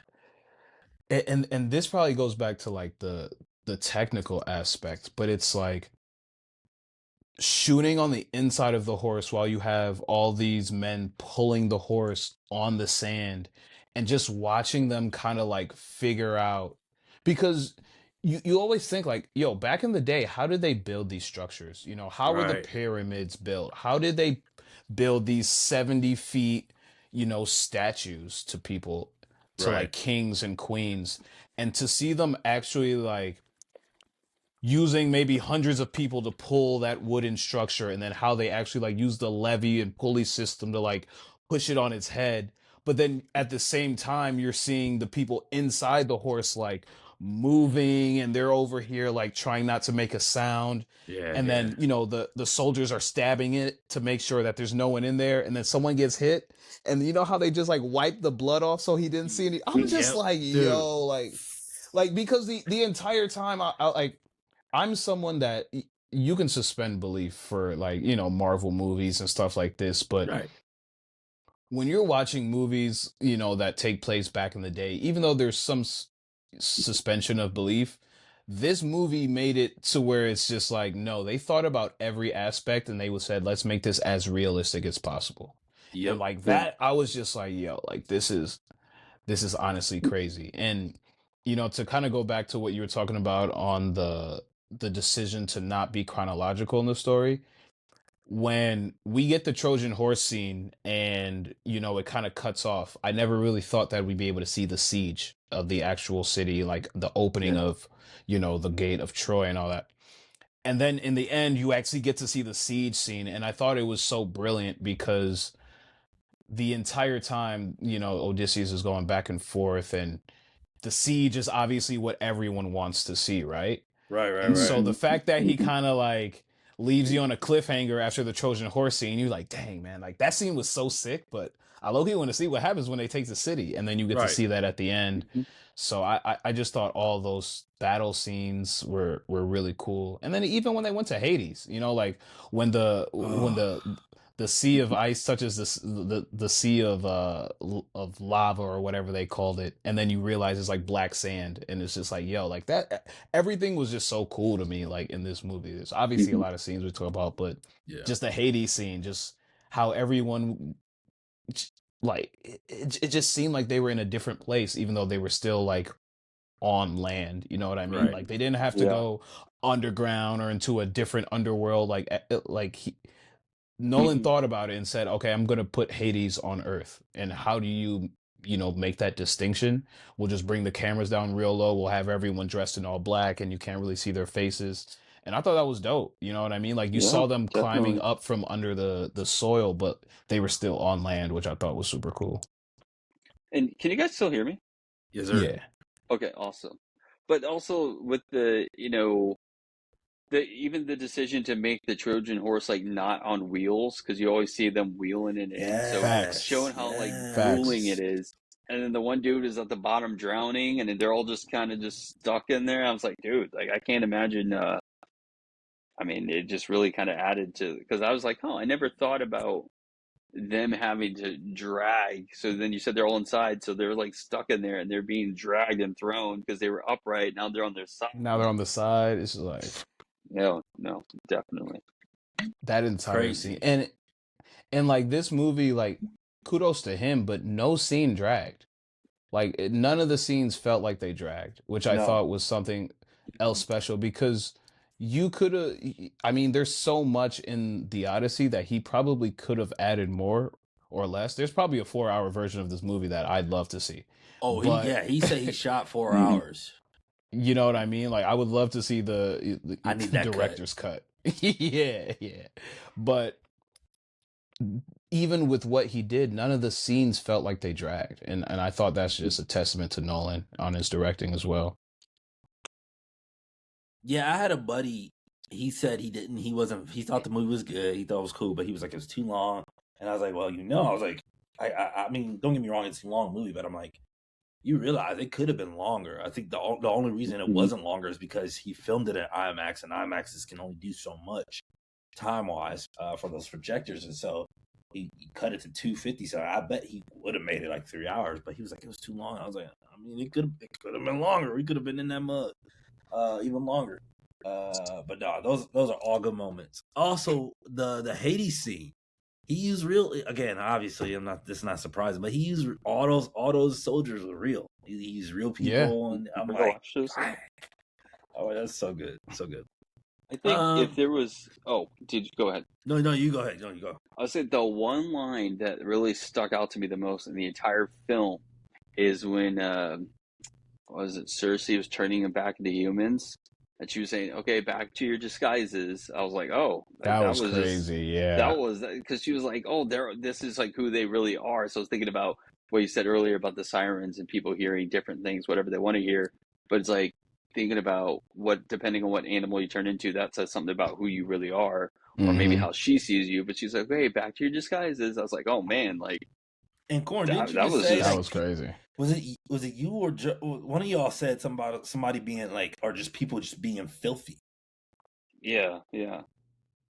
And this probably goes back to like the technical aspect, but it's like shooting on the inside of the horse while you have all these men pulling the horse on the sand and just watching them kind of like figure out, because you always think like, yo, back in the day, how did they build these structures? How were the Right. pyramids built? How did they build these 70 feet statues to people, to Right. like kings and queens, and to see them actually like using maybe hundreds of people to pull that wooden structure, and then how they actually like use the levee and pulley system to like push it on its head. But then at the same time, you're seeing the people inside the horse like moving, and they're over here like trying not to make a sound. Yeah. And Yeah. then, the soldiers are stabbing it to make sure that there's no one in there. And then someone gets hit. And you know how they just like wipe the blood off so he didn't see any. I'm just Yep, like, dude. yo, like because the entire time I like I'm someone that you can suspend belief for like, Marvel movies and stuff like this, but Right. when you're watching movies, that take place back in the day, even though there's some suspension of belief, this movie made it to where it's just like, no, they thought about every aspect and they said, let's make this as realistic as possible. And Yep. like that, I was just like, yo, like this is honestly crazy. And to kind of go back to what you were talking about on the decision to not be chronological in the story, when we get the Trojan horse scene and it kind of cuts off, I never really thought that we'd be able to see the siege of the actual city, like the opening Yeah. of the gate of Troy and all that. And then in the end you actually get to see the siege scene, and I thought it was so brilliant because the entire time, Odysseus is going back and forth, and the siege is obviously what everyone wants to see, right? Right. And Right. so the fact that he kind of like leaves you on a cliffhanger after the Trojan horse scene, you're like, dang, man, like that scene was so sick. But I low-key want to see what happens when they take the city, and then you get to Right. see that at the end. Mhm. So I just thought all those battle scenes were really cool. And then even when they went to Hades, you know, like when the sea of ice touches the sea of lava or whatever they called it, and then you realize it's like black sand, and it's just like, yo, like that, everything was just so cool to me, like in this movie. There's obviously a Mhm. lot of scenes we talk about, but Yeah. just the Hades scene, just how everyone, like it just seemed like they were in a different place, even though they were still like on land. You know what I mean? Right. Like they didn't have to Yeah. go underground or into a different underworld. Nolan Mhm. thought about it and said, okay, I'm going to put Hades on Earth. And how do you know, make that distinction? We'll just bring the cameras down real low. We'll have everyone dressed in all black and you can't really see their faces. And I thought that was dope. You know what I mean? Like you Yeah, saw them climbing definitely. up from under the soil, but they were still on land, which I thought was super cool. And can you guys still hear me? Yes, sir. Yeah. Okay, awesome. But also with the, even the decision to make the Trojan horse like not on wheels, because you always see them wheeling it in, so Facts. showing how like Facts. grueling it is. And then the one dude is at the bottom drowning, and then they're all just kind of just stuck in there. I was like, dude, like I can't imagine. I mean, it just really kind of added to, because I was like, oh, I never thought about them having to drag. So then you said they're all inside, so they're like stuck in there and they're being dragged and thrown because they were upright. Now they're on their side. Now they're on the side. It's just like No, definitely. that entire Crazy. scene. And like this movie, like kudos to him, but no scene dragged. Like none of the scenes felt like they dragged, which I No. thought was something else special, because you could have, I mean, there's so much in the Odyssey that he probably could have added more or less. There's probably a 4-hour version of this movie that I'd love to see. Oh, But he said he shot 4 Mhm. hours. you know what I mean? Like I would love to see the I need that director's cut. Yeah. But even with what he did, none of the scenes felt like they dragged. And I thought that's just a testament to Nolan on his directing as well. Yeah, I had a buddy. He said he thought the movie was good. He thought it was cool, but he was like, it was too long. And I was like, well, I was like, I mean, don't get me wrong, it's a long movie, but I'm like, you realize it could have been longer. I think the only reason it wasn't longer is because he filmed it at IMAX, and IMAXs can only do so much time-wise for those projectors. And so he cut it to 250. So I bet he would have made it like 3 hours, but he was like, it was too long. I was like, I mean, it could have been longer. We could have been in that mud even longer. But no, those are all good moments. Also, the Hades scene, he used real, again, obviously this is not surprising, but he used all those soldiers were real. He used real people. Yeah. And I'm Never like, watched those. oh, that's so good, so good. I think if there was, did you go ahead? No, you go ahead. No, you go. I would say the one line that really stuck out to me the most in the entire film is when Cersei was turning them back into humans, and she was saying, "Okay, back to your disguises." I was like, "Oh, That was just crazy. Yeah. that was because she was like, "Oh, this is like who they really are." So I was thinking about what you said earlier about the sirens and people hearing different things, whatever they want to hear. But it's like thinking about depending on what animal you turn into, that says something about who you really are, or maybe Mhm. how she sees you. But she's like, "Hey, back to your disguises." I was like, "Oh man, like." And Corn, didn't you That just was say just- That was crazy. Was it you or one of y'all said something about somebody being like, or just people just being filthy? Yeah. So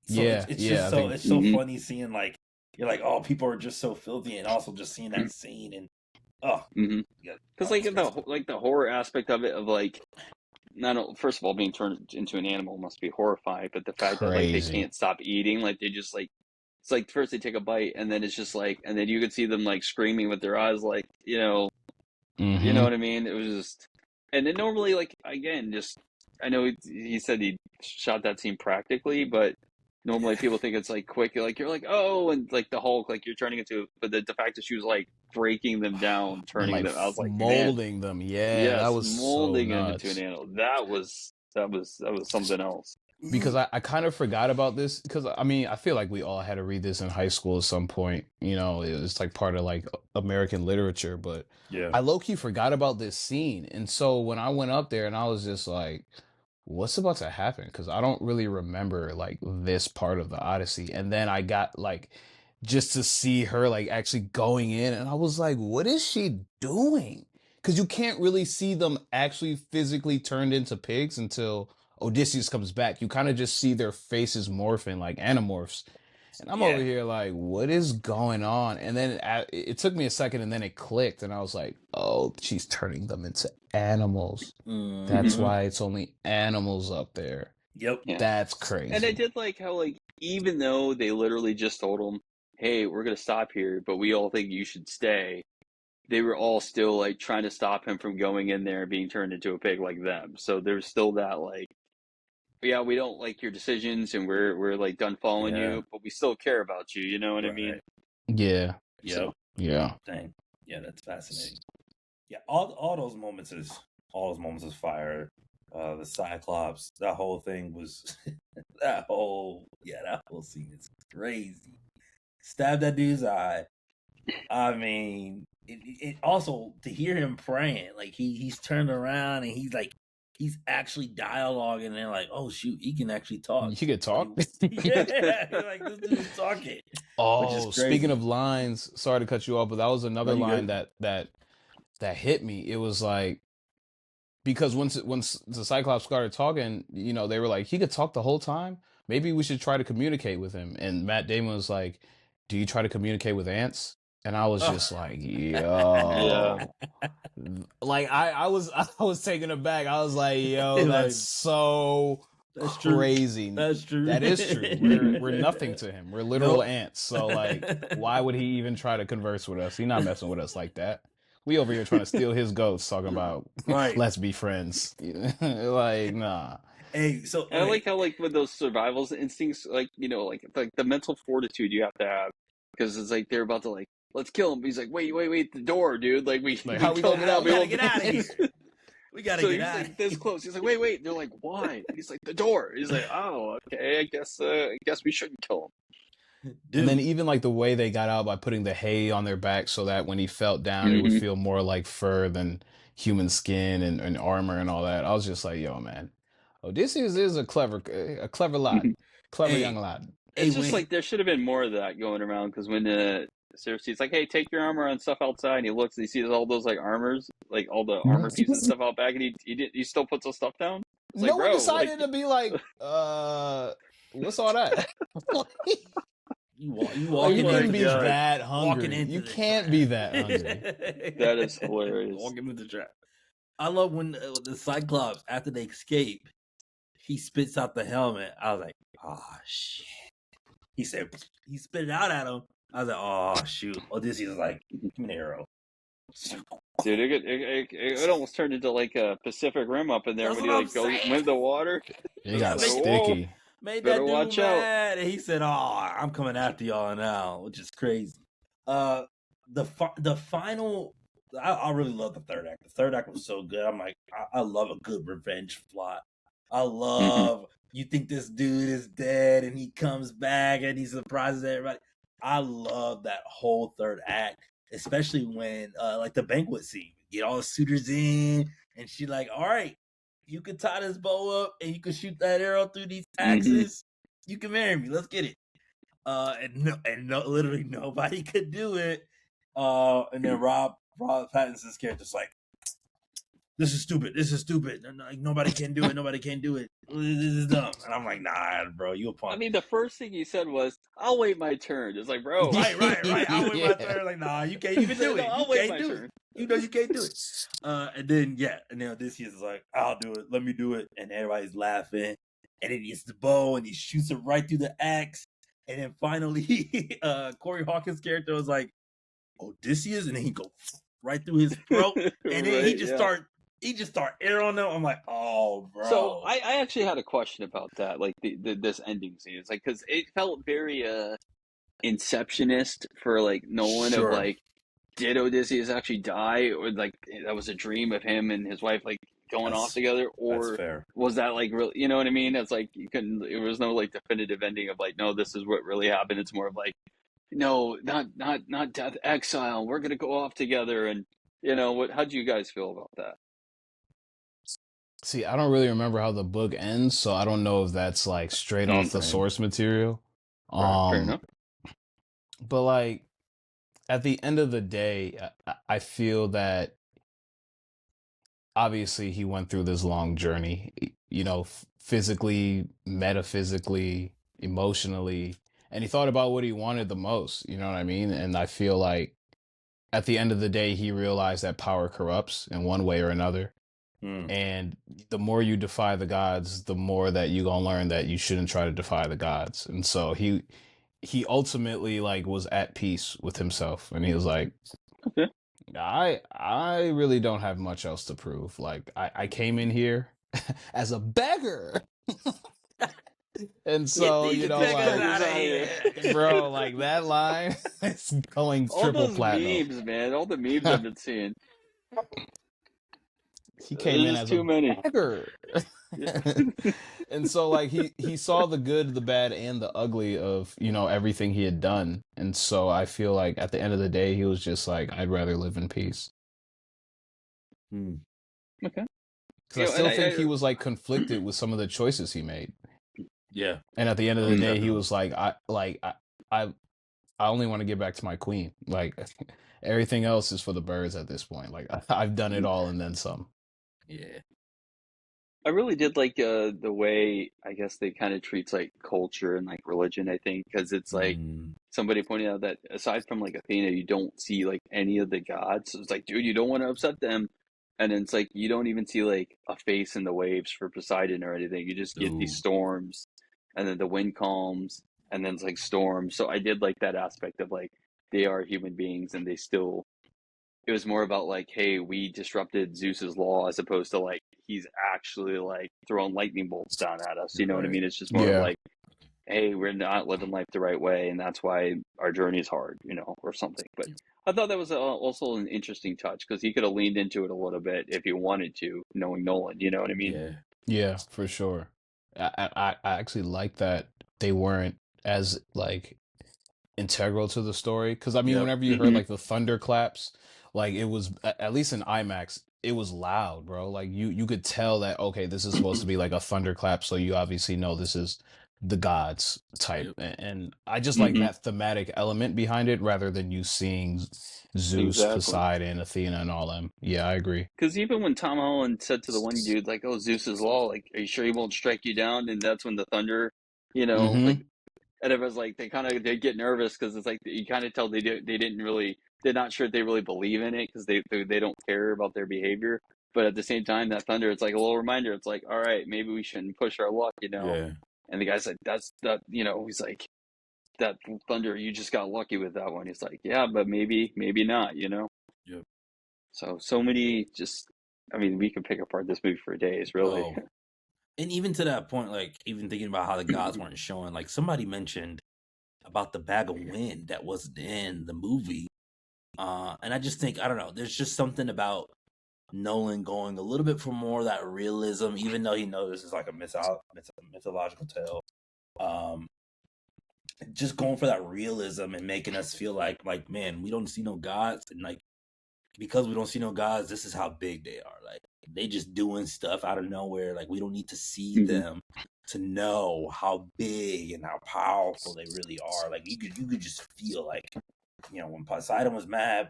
Yeah, it's yeah, just I so Mm-hmm. think- it's so funny seeing like you're like, oh, people are just so filthy, and also just seeing that scene and Mm-hmm. yeah, Because the horror aspect of it, of like, first of all, being turned into an animal must be horrifying, but the fact that like they Crazy. can't stop eating, like they just like, it's like first they take a bite and then it's just like, and then you could see them like screaming with their eyes, like, you know Mhm. what I mean? It was just, and then normally, like, again, just, I know he said he shot that scene practically, but normally people think it's like quick, like you're like, oh, and like the Hulk, like you're turning into, but the fact that she was like breaking them down, And turning like them, I was like, man, molding them. Yeah, yes, that was so molding him into nuts. an animal. That was something else. Because I kind of forgot about this, because I mean, I feel like we all had to read this in high school at some point. You know, it was like part of like American literature, but yeah. I low-key forgot about this scene. And so when I went up there and I was just like, what's about to happen? Because I don't really remember like this part of the Odyssey. And then I got like just to see her like actually going in, and I was like, what is she doing? Because you can't really see them actually physically turned into pigs until Odysseus comes back. You kind of just see their faces morphing like animorphs. And I'm over here like, what is going on? And then it took me a second, and then it clicked, and I was like, oh, she's turning them into animals. That's why it's only animals up there. Yep. Yeah. That's crazy. And I did like how, like, even though they literally just told him, hey, we're going to stop here, but we all think you should stay, they were all still, like, trying to stop him from going in there and being turned into a pig like them. So there's still that, like, yeah, we don't like your decisions, and we're like done following you, but we still care about you. You know what I mean? Yeah. Yep. So, Yeah. Dang. Yeah, that's fascinating. Yeah, all those moments is fire. The Cyclops, that whole thing was that whole scene is crazy. Stab that dude's eye. I mean, it also to hear him praying, like he's turned around and he's actually dialoguing, and they're like, oh shoot, he can actually talk. He could talk? Yeah, like this dude's talking. Oh, speaking of lines, sorry to cut you off, but that was another line that hit me. It was like, because once the Cyclops started talking, you know, they were like, he could talk the whole time. Maybe we should try to communicate with him. And Matt Damon was like, do you try to communicate with ants? And I was just like, yo. Like I was taken aback. I was like, yo, that's so crazy. That's true. That is true. We're nothing to him. We're literal ants. So like, why would he even try to converse with us? He's not messing with us like that. We over here trying to steal his goats, talking about let's be friends. Like, nah. Hey, so I like how, like, with those survival instincts, like, you know, like the mental fortitude you have to have, because it's like they're about to, like, let's kill him. But he's like, wait, the door, dude. Like, how we gonna get out? We gotta get out of here. We gotta so get he's out. Like this close. He's like, wait. They're like, why? He's like, the door. He's like, oh, okay. I guess we shouldn't kill him. Dude. And then even like the way they got out by putting the hay on their back so that when he felt down, it would feel more like fur than human skin and armor and all that. I was just like, yo, man, Odysseus is a clever lad, young lad. It's just like there should have been more of that going around, because when Cersei's like, hey, take your armor and stuff outside, and he looks and he sees all those like armors, like all the armor pieces and stuff out back, and he still puts those stuff down. It's no like, one decided to be like, what's all that? You can't be that hungry. You can't be that hungry. That is hilarious. Walking into the trap. I love when the Cyclops, after they escape, he spits out the helmet. I was like, oh shit. He said, he spit it out at him. I was like, oh shoot. Odysseus was like, give me the arrow. Dude, it almost turned into like a Pacific Rim up in there when he like goes in the water. It got sticky. Made that dude watch mad, and he said, "Oh, I'm coming after y'all now," which is crazy. The final, I really love the third act. The third act was so good. I'm like, I love a good revenge plot. I love you think this dude is dead, and he comes back, and he surprises everybody. I love that whole third act, especially when like the banquet scene, get all the suitors in, and she like, all right. You can tie this bow up and you can shoot that arrow through these axes. You can marry me. Let's get it. Literally nobody could do it. And then Rob Pattinson's character's like, this is stupid. Like, nobody can do it. This is dumb. And I'm like, nah, bro, you a punk. I mean, the first thing he said was, I'll wait my turn. It's like, bro. Right. I'll wait my turn. Like, nah, you can't even do it. I'll wait my turn. You know you can't do it. And then Odysseus is like, I'll do it. Let me do it. And everybody's laughing. And then he gets the bow and he shoots it right through the axe. And then finally, Corey Hawkins' character was like, Odysseus, and then he go right through his throat. And then he just start arrowing them. I'm like, oh, bro. So I actually had a question about that, like this ending scene. It's like, because it felt very Inceptionist for like Nolan of like, did Odysseus actually die, or like that was a dream of him and his wife like going off together, or was that like real? You know what I mean? It's like there was no like definitive ending of like, no, this is what really happened. It's more of like, no, not death, exile. We're gonna go off together, and you know how do you guys feel about that? See, I don't really remember how the book ends, so I don't know if that's like straight off the source material. Fair enough. But like at the end of the day, I feel that obviously he went through this long journey, you know, physically, metaphysically, emotionally, and he thought about what he wanted the most, you know what I mean? And I feel like at the end of the day, he realized that power corrupts in one way or another. And the more you defy the gods, the more that you gonna learn that you shouldn't try to defy the gods. And so he ultimately like was at peace with himself, and he was like, Okay. I really don't have much else to prove. Like I came in here as a beggar. And so, you know, like, bro, like that line is going All triple those platinum. memes, man. All the memes I've been seeing. He came in There's as too a many. beggar. And so like he saw the good, the bad, and the ugly of, you know, everything he had done. And so I feel like at the end of the day, he was just like, I'd rather live in peace. Okay. Because I still think he was like conflicted with some of the choices he made. Yeah. And at the end of the day, he Definitely. was like, I only want to get back to my queen. Like everything else is for the birds at this point. Like I've done it all and then some. Yeah. I really did like the way I guess they kind of treats like culture and like religion. I think because it's like somebody pointed out that aside from like Athena, you don't see like any of the gods. So it's like, dude, you don't want to upset them, and then it's like you don't even see like a face in the waves for Poseidon or anything. You just get these Ooh. storms, and then the wind calms, and then it's like storms. So I did like that aspect of like they are human beings and they still. It was more about like, hey, we disrupted Zeus's law as opposed to like he's actually like throwing lightning bolts down at us. You know what I Right. mean? It's just more of Yeah. like, hey, we're not living life the right way, and that's why our journey is hard, you know, or something. But I thought that was also an interesting touch because he could have leaned into it a little bit if he wanted to, knowing Nolan. You know what I mean? Yeah. Yeah, for sure. I actually like that they weren't as like integral to the story, because I mean Yep. whenever you heard Mm-hmm. like the thunderclaps, like it was at least in IMAX it was loud, bro. Like you could tell that okay, this is supposed to be like a thunderclap, so you obviously know this is the gods type. Yep. And I just like Mm-hmm. that thematic element behind it rather than you seeing Zeus, Exactly. Poseidon, Athena, and all them. Yeah, I agree. Because even when Tom Holland said to the one dude, like, "Oh, Zeus's law, like, are you sure he won't strike you down?" And that's when the thunder, you know, like Mm-hmm. and it was like they get nervous because it's like you kind of tell they didn't really they're not sure if they really believe in it because they don't care about their behavior. But at the same time, that thunder, it's like a little reminder. It's like, all right, maybe we shouldn't push our luck, you know. Yeah. And the guy's like, that's that, you know. He's like, that thunder, you just got lucky with that one. He's like, yeah, but maybe not, you know. Yep. So many just. I mean, we could pick apart this movie for days, really. Oh. And even to that point, like even thinking about how the gods weren't showing, like somebody mentioned about the bag of wind that wasn't in the movie. And I just think, I don't know, there's just something about Nolan going a little bit for more of that realism, even though he knows this is like a mythological tale. Just going for that realism and making us feel like man, we don't see no gods, and like because we don't see no gods, this is how big they are. Like they just doing stuff out of nowhere. Like we don't need to see them to know how big and how powerful they really are. Like you could just feel like, you know, when Poseidon was mad,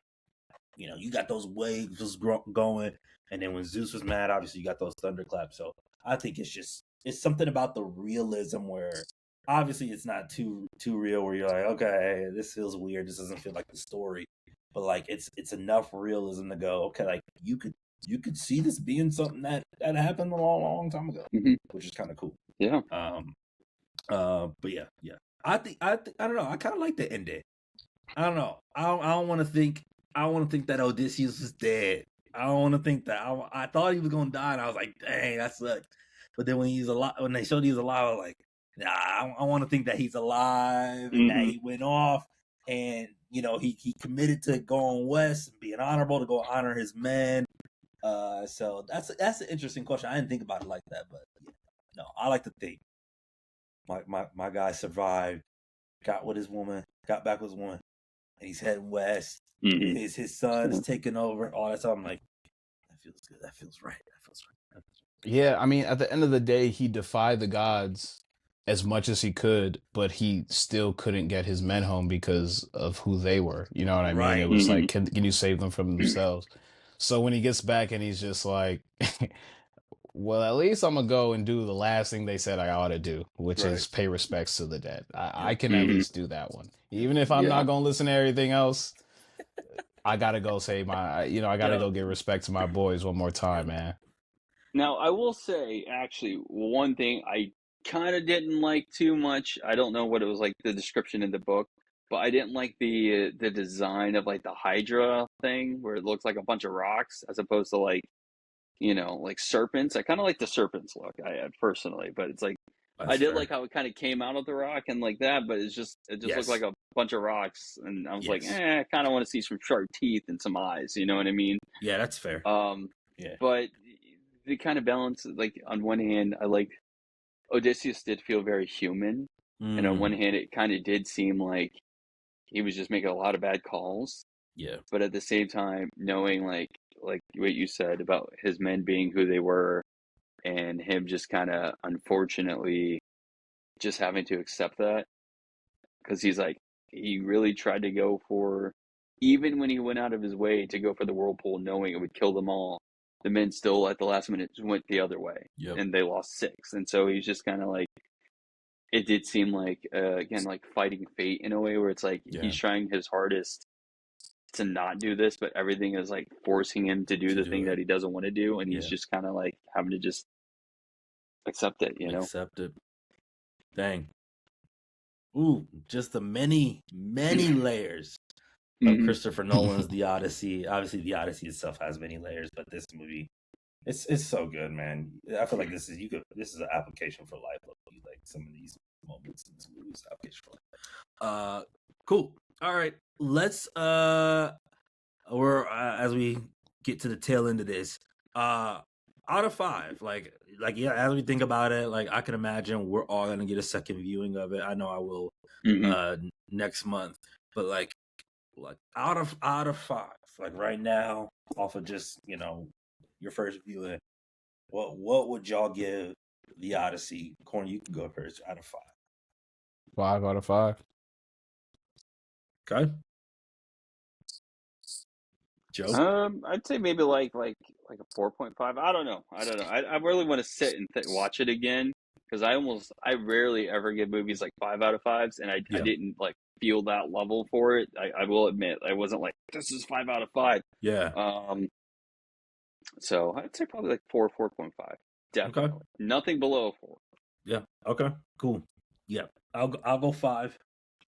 you know, you got those waves going, and then when Zeus was mad, obviously you got those thunderclaps. So I think it's something about the realism where obviously it's not too real where you're like, okay, this feels weird, this doesn't feel like the story, but like it's enough realism to go, okay, like you could see this being something that happened a long time ago, which is kind of cool. Yeah. But yeah. I don't know. I kind of like the ending. I don't know. I don't want to think. I want to think that Odysseus is dead. I don't want to think that. I thought he was gonna die, and I was like, dang, that sucks. But then when they showed he was alive, I was like, nah, I want to think that he's alive and that he went off, and you know he committed to going west and being honorable to go honor his men. So that's an interesting question. I didn't think about it like that, but yeah, no, I like to think my guy survived, got with his woman, got back with his woman, and he's heading west. His son's taking over, all that stuff. I'm like, that feels good. That feels right. Yeah, I mean, at the end of the day, he defied the gods as much as he could, but he still couldn't get his men home because of who they were. You know what I mean? It Right. was like, can you save them from themselves? So when he gets back and he's just like, well, at least I'm gonna go and do the last thing they said I ought to do, which Right. is pay respects to the dead. I Yep. can at least do that one, even if I'm Yeah. not gonna listen to everything else. I gotta go say I gotta Yep. go give respect to my boys one more time, man. Now, I will say, actually, one thing I kind of didn't like too much. I don't know what it was like, the description in the book, but I didn't like the design of like the Hydra thing, where it looks like a bunch of rocks as opposed to like, like serpents. I kind of like the serpents look, I personally, but it's like I That's did fair. like how it kind of came out of the rock and like that, but it just Yes. looked like a bunch of rocks, and I was like, Yes. I kind of want to see some sharp teeth and some eyes. You know what I mean? Yeah, that's fair. Yeah. But the kind of balance, like on one hand, I like Odysseus did feel very human, and on one hand, it kind of did seem like he was just making a lot of bad calls. Yeah. But at the same time, knowing like what you said about his men being who they were, and him just kind of unfortunately just having to accept that, because he's like, he really tried to go for, even when he went out of his way to go for the whirlpool, knowing it would kill them all, the men still at the last minute went the other way. Yep. And they lost 6. And so he's just kind of like, it did seem like, again, like fighting fate in a way, where it's like he's trying his hardest to not do this, but everything is like forcing him to do the thing that he doesn't want to do, and he's just kind of like having to just accept it, Accept it. Dang. Ooh, just the many layers of Christopher Nolan's The Odyssey. Obviously, The Odyssey itself has many layers, but this movie, it's so good, man. I feel like this is an application for life. Like some of these moments in this movie is an application for life. Cool. All right, let's we're as we get to the tail end of this, out of 5, like as we think about it, like I can imagine we're all gonna get a second viewing of it. I know I will next month, but like out of 5, like right now, off of just your first viewing, what would y'all give The Odyssey? Corn, you can go first. Out of 5. 5 out of 5. Okay. Joe? I'd say maybe like a 4.5. I don't know. I really want to sit and watch it again, because I rarely ever give movies like 5 out of 5s, and I didn't like feel that level for it. I will admit, I wasn't like, this is 5 out of 5. Yeah. So I'd say probably like 4.5. Definitely. Okay. Nothing below 4. Yeah. Okay. Cool. Yeah. I'll go 5.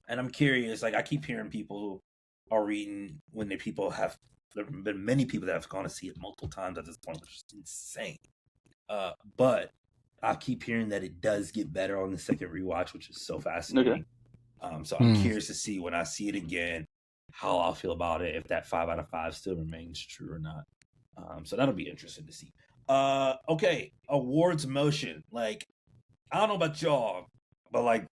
And I'm curious, like I keep hearing people who are reading when there have been many people that have gone to see it multiple times at this point, which is insane. But I keep hearing that it does get better on the second rewatch, which is so fascinating. Okay. So I'm curious to see when I see it again how I'll feel about it, if that 5 out of 5 still remains true or not. So that'll be interesting to see. Okay, awards motion. Like, I don't know about y'all, but like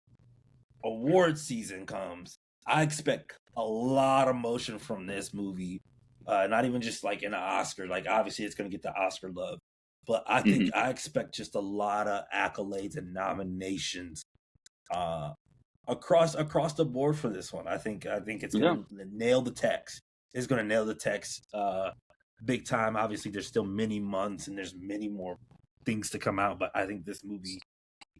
award season comes, I expect a lot of motion from this movie. Not even just like an Oscar. Like obviously it's going to get the Oscar love, but I think I expect just a lot of accolades and nominations across the board for this one. I think it's going to nail the text. It's going to nail the text big time. Obviously there's still many months and there's many more things to come out, but I think this movie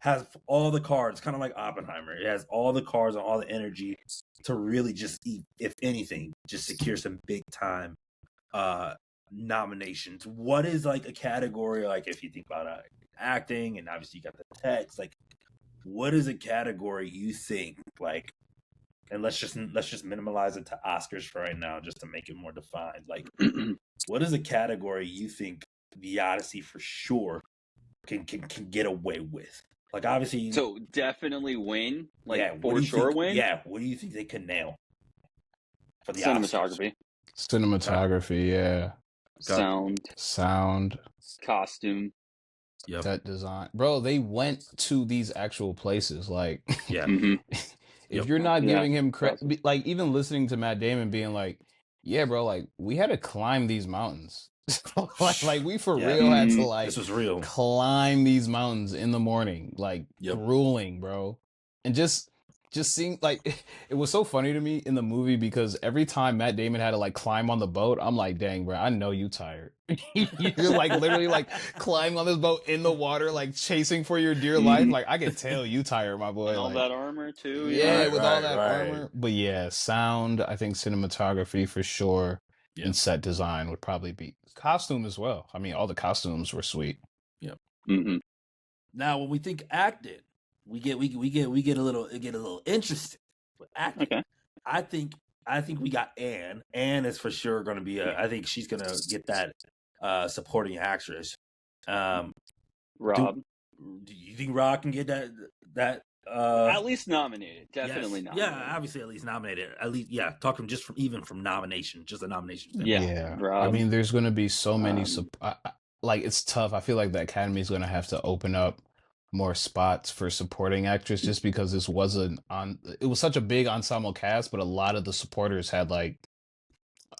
has all the cards, kind of like Oppenheimer. It has all the cards and all the energy to really just, if anything, just secure some big time nominations. What is like a category, like if you think about acting, and obviously you got the text, like what is a category you think, like, and let's just minimalize it to Oscars for right now just to make it more defined. Like what is a category you think The Odyssey for sure can get away with? Like obviously, so definitely win. Like for sure win. Yeah, what do you think they could nail for the cinematography? Cinematography, yeah. Sound, costume, set design, bro. They went to these actual places. Like, if you're not giving him credit, like even listening to Matt Damon being like, "Yeah, bro, like we had to climb these mountains like we for real had to like this was real. climb these mountains in the morning, like grueling, bro. And just seeing like it was so funny to me in the movie because every time Matt Damon had to like climb on the boat, I'm like, dang, bro, I know you tired. You're like literally like climbing on this boat in the water, like chasing for your dear life. Like I could tell you tired, my boy. And all like, that armor too. Yeah, with all that armor. But yeah, sound, I think cinematography for sure, and set design would probably be costume as well. I mean, all the costumes were sweet. Yep. Mm-hmm. Now, when we think acting, we get a little interested with acting. Okay. I think we got Anne. Anne is for sure going to be I think she's going to get that supporting actress. Rob, do you think Rob can get that? At least nominated, definitely nominated. Yeah, obviously at least nominated. At least, talking just from nomination, just a nomination. Yeah. I mean, there's going to be so many. Like it's tough. I feel like the Academy is going to have to open up more spots for supporting actress, just because this wasn't on. It was such a big ensemble cast, but a lot of the supporters had like.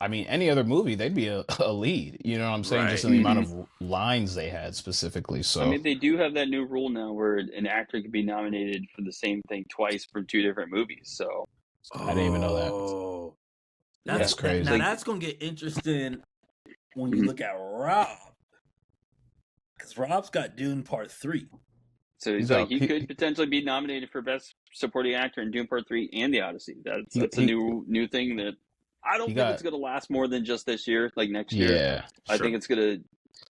I mean, any other movie, they'd be a lead. You know what I'm saying? Right. Just in the amount of lines they had specifically. So I mean, they do have that new rule now where an actor can be nominated for the same thing twice for 2 different movies. So I didn't even know that. That's crazy. Now that's gonna get interesting when you look at Rob, because Rob's got Dune Part 3. So he could potentially be nominated for Best Supporting Actor in Dune Part 3 and The Odyssey. That's a new thing that I don't think it's going to last more than just this year, like next year. Yeah. I think it's going to,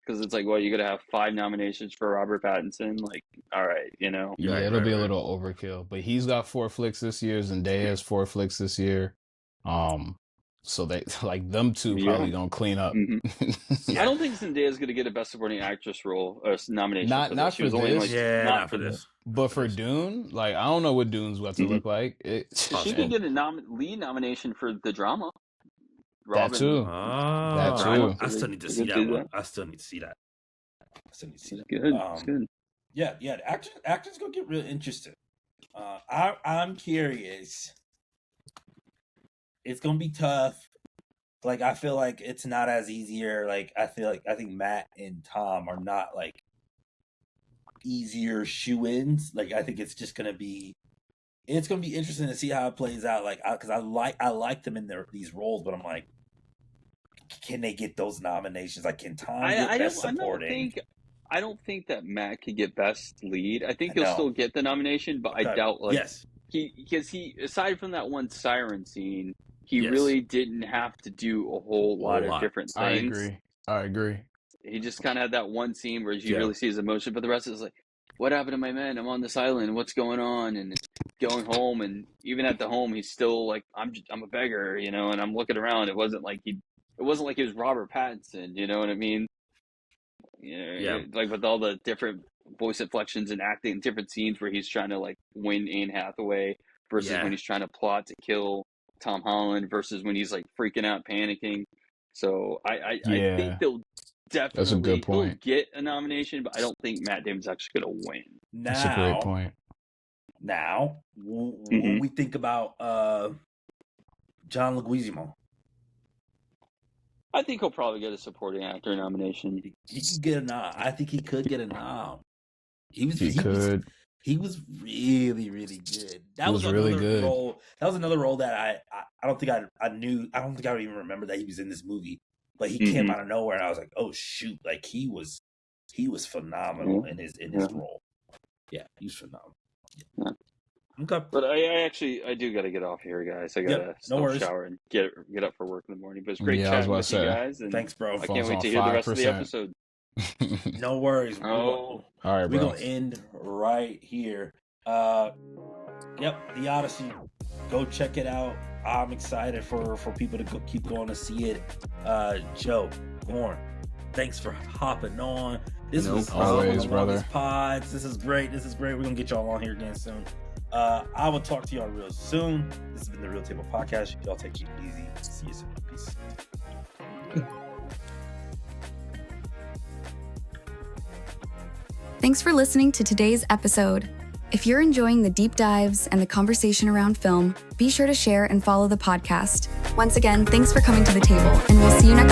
because it's like, well, you're going to have 5 nominations for Robert Pattinson. Like, all right, you know. Yeah, it'll be a little overkill. But he's got 4 flicks this year. Zendaya has 4 flicks this year. So they like them two probably gonna clean up. I don't think Zendaya's gonna get a Best Supporting Actress role nomination. Not for this. Not for this. But for Dune, like I don't know what Dune's about to look like. She could get a lead nomination for the drama. Robin. That too. That too. I still need to see that one. I still need to see that. Good. It's good. Yeah. Actors gonna get real interesting. I'm curious. It's gonna be tough. Like I feel like it's not as easier. Like I think Matt and Tom are not like easier shoe-ins. Like I think it's just gonna be. It's gonna be interesting to see how it plays out. Like because I like them in these roles, but I'm like, can they get those nominations? Like can Tom get Best Supporting? I don't think that Matt could get Best Lead. I think he'll still get the nomination, but I doubt because he aside from that one siren scene. He really didn't have to do a whole lot of different things. I agree. He just kind of had that one scene where you really see his emotion, but the rest is like, what happened to my men? I'm on this island. What's going on? And going home, and even at the home, he's still like, I'm a beggar, you know. And I'm looking around. It wasn't like he was Robert Pattinson, you know what I mean? Like with all the different voice inflections and acting, different scenes where he's trying to like win Anne Hathaway versus when he's trying to plot to kill Tom Holland versus when he's like freaking out, panicking. So I think they'll definitely That's a good point. Get a nomination, but I don't think Matt Damon's actually going to win. That's a great point. Now, when we think about John Leguizamo, I think he'll probably get a supporting actor nomination. He could get a nod. I think he could get a nod. He was really, really good. That was really good. Role. That was another role that I don't think I knew. I don't think I would even remember that he was in this movie. But he came out of nowhere, and I was like, "Oh shoot!" Like he was phenomenal in his role. Yeah, he was phenomenal. Yeah. Okay. But I do got to get off here, guys. I got to shower and get up for work in the morning. But it's great chatting with you guys. And thanks, bro. I can't wait to hear the rest of the episode. No worries. All right, we're gonna end right here. The Odyssey. Go check it out. I'm excited for people to keep going to see it. Joe, Corn, thanks for hopping on. This was always, brother. Pods. This is great. We're gonna get y'all on here again soon. I will talk to y'all real soon. This has been the Real Table Podcast. Y'all take it easy. See you soon. Peace. Thanks for listening to today's episode. If you're enjoying the deep dives and the conversation around film, be sure to share and follow the podcast. Once again, thanks for coming to the table, and we'll see you next